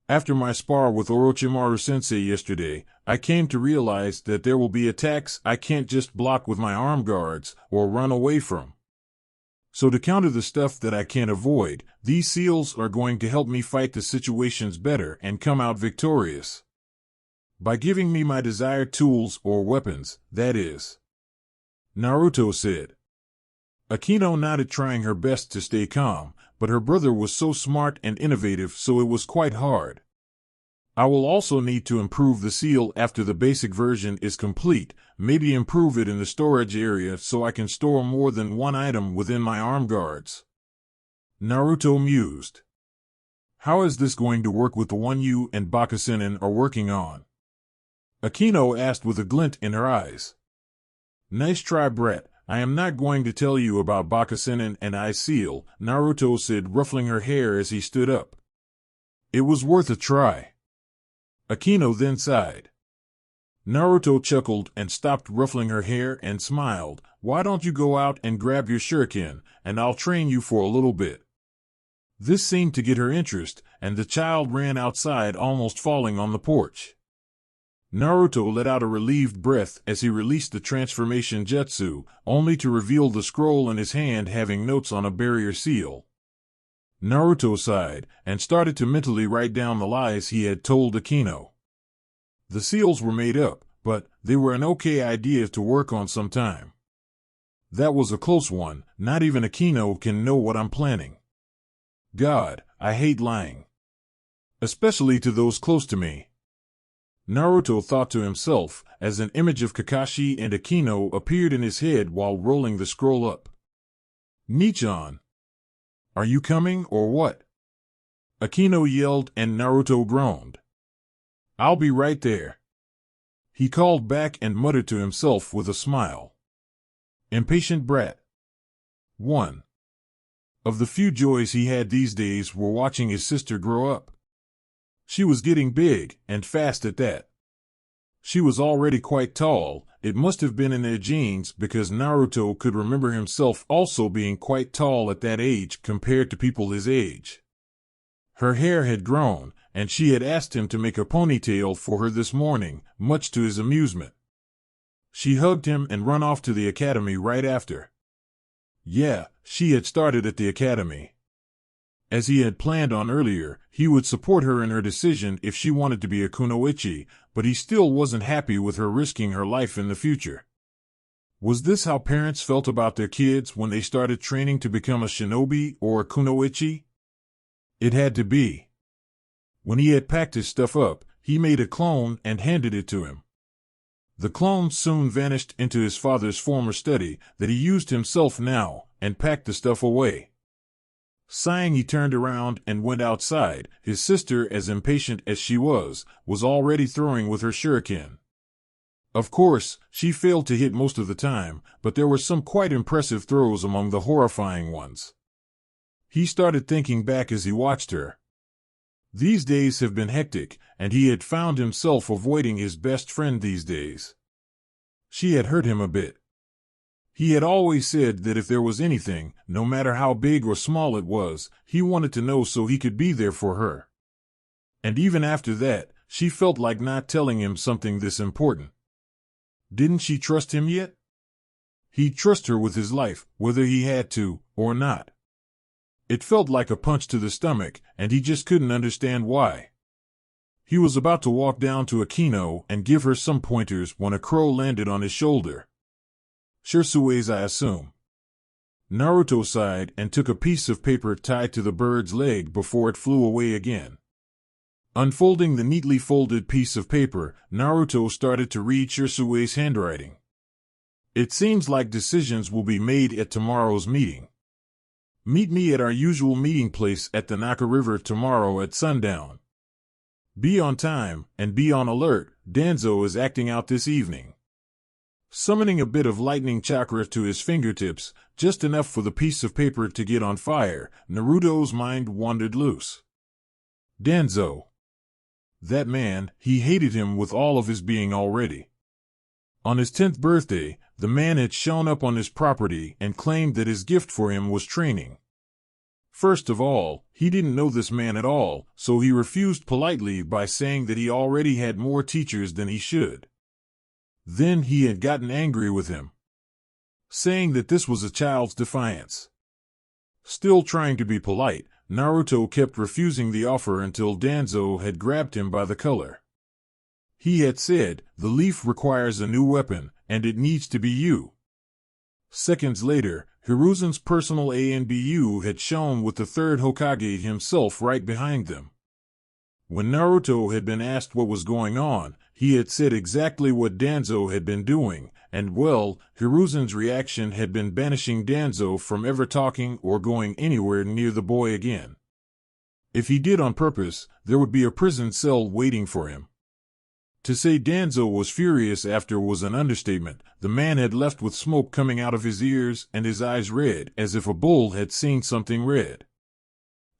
After my spar with Orochimaru-sensei yesterday, I came to realize that there will be attacks I can't just block with my arm guards or run away from. So to counter the stuff that I can't avoid, these seals are going to help me fight the situations better and come out victorious. By giving me my desired tools or weapons, that is. Naruto said. Akino nodded, trying her best to stay calm, but her brother was so smart and innovative, so it was quite hard. I will also need to improve the seal after the basic version is complete, maybe improve it in the storage area so I can store more than one item within my arm guards. Naruto mused. How is this going to work with the one you and Bakusenin are working on? Akino asked with a glint in her eyes. Nice try, Brett. I am not going to tell you about Bakusenin and I seal, Naruto said, ruffling her hair as he stood up. It was worth a try. Akino then sighed. Naruto chuckled and stopped ruffling her hair and smiled. Why don't you go out and grab your shuriken, and I'll train you for a little bit. This seemed to get her interest, and the child ran outside, almost falling on the porch. Naruto let out a relieved breath as he released the transformation jutsu, only to reveal the scroll in his hand having notes on a barrier seal. Naruto sighed and started to mentally write down the lies he had told Akino. The seals were made up, but they were an okay idea to work on sometime. That was a close one. Not even Akino can know what I'm planning. God, I hate lying. Especially to those close to me. Naruto thought to himself as an image of Kakashi and Akino appeared in his head while rolling the scroll up. Nichan. Are you coming or what? Akino yelled and Naruto groaned. I'll be right there. He called back and muttered to himself with a smile. Impatient brat. 1. Of the few joys he had these days were watching his sister grow up. She was getting big, and fast at that. She was already quite tall. It must have been in their genes because Naruto could remember himself also being quite tall at that age compared to people his age. Her hair had grown, and she had asked him to make a ponytail for her this morning, much to his amusement. She hugged him and run off to the academy right after. Yeah, she had started at the academy. As he had planned on earlier, he would support her in her decision if she wanted to be a kunoichi, but he still wasn't happy with her risking her life in the future. Was this how parents felt about their kids when they started training to become a shinobi or a kunoichi? It had to be. When he had packed his stuff up, he made a clone and handed it to him. The clone soon vanished into his father's former study that he used himself now and packed the stuff away. Sighing, he turned around and went outside. His sister, as impatient as she was already throwing with her shuriken. Of course, she failed to hit most of the time, but there were some quite impressive throws among the horrifying ones. He started thinking back as he watched her. These days have been hectic, and he had found himself avoiding his best friend these days. She had hurt him a bit. He had always said that if there was anything, no matter how big or small it was, he wanted to know so he could be there for her. And even after that, she felt like not telling him something this important. Didn't she trust him yet? He'd trust her with his life, whether he had to or not. It felt like a punch to the stomach, and he just couldn't understand why. He was about to walk down to Akino and give her some pointers when a crow landed on his shoulder. Shusui's, I assume. Naruto sighed and took a piece of paper tied to the bird's leg before it flew away again. Unfolding the neatly folded piece of paper, Naruto started to read Shusui's handwriting. It seems like decisions will be made at tomorrow's meeting. Meet me at our usual meeting place at the Naka River tomorrow at sundown. Be on time and be on alert. Danzo is acting out this evening. Summoning a bit of lightning chakra to his fingertips, just enough for the piece of paper to get on fire, Naruto's mind wandered loose. Danzo. That man, he hated him with all of his being already. On his 10th birthday, the man had shown up on his property and claimed that his gift for him was training. First of all, he didn't know this man at all, so he refused politely by saying that he already had more teachers than he should. Then he had gotten angry with him, saying that this was a child's defiance. Still trying to be polite, Naruto kept refusing the offer until Danzo had grabbed him by the collar. He had said, "The leaf requires a new weapon, and it needs to be you." Seconds later, Hiruzen's personal ANBU had shown with the third Hokage himself right behind them. When Naruto had been asked what was going on, he had said exactly what Danzo had been doing, and well, Hiruzen's reaction had been banishing Danzo from ever talking or going anywhere near the boy again. If he did on purpose, there would be a prison cell waiting for him. To say Danzo was furious after was an understatement. The man had left with smoke coming out of his ears and his eyes red, as if a bull had seen something red.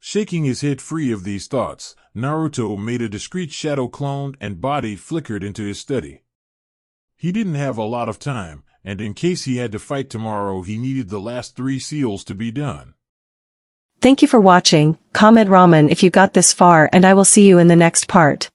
Shaking his head free of these thoughts, Naruto made a discreet shadow clone and body flickered into his study. He didn't have a lot of time, and in case he had to fight tomorrow, he needed the last 3 seals to be done. Thank you for watching. Comment ramen if you got this far, and I will see you in the next part.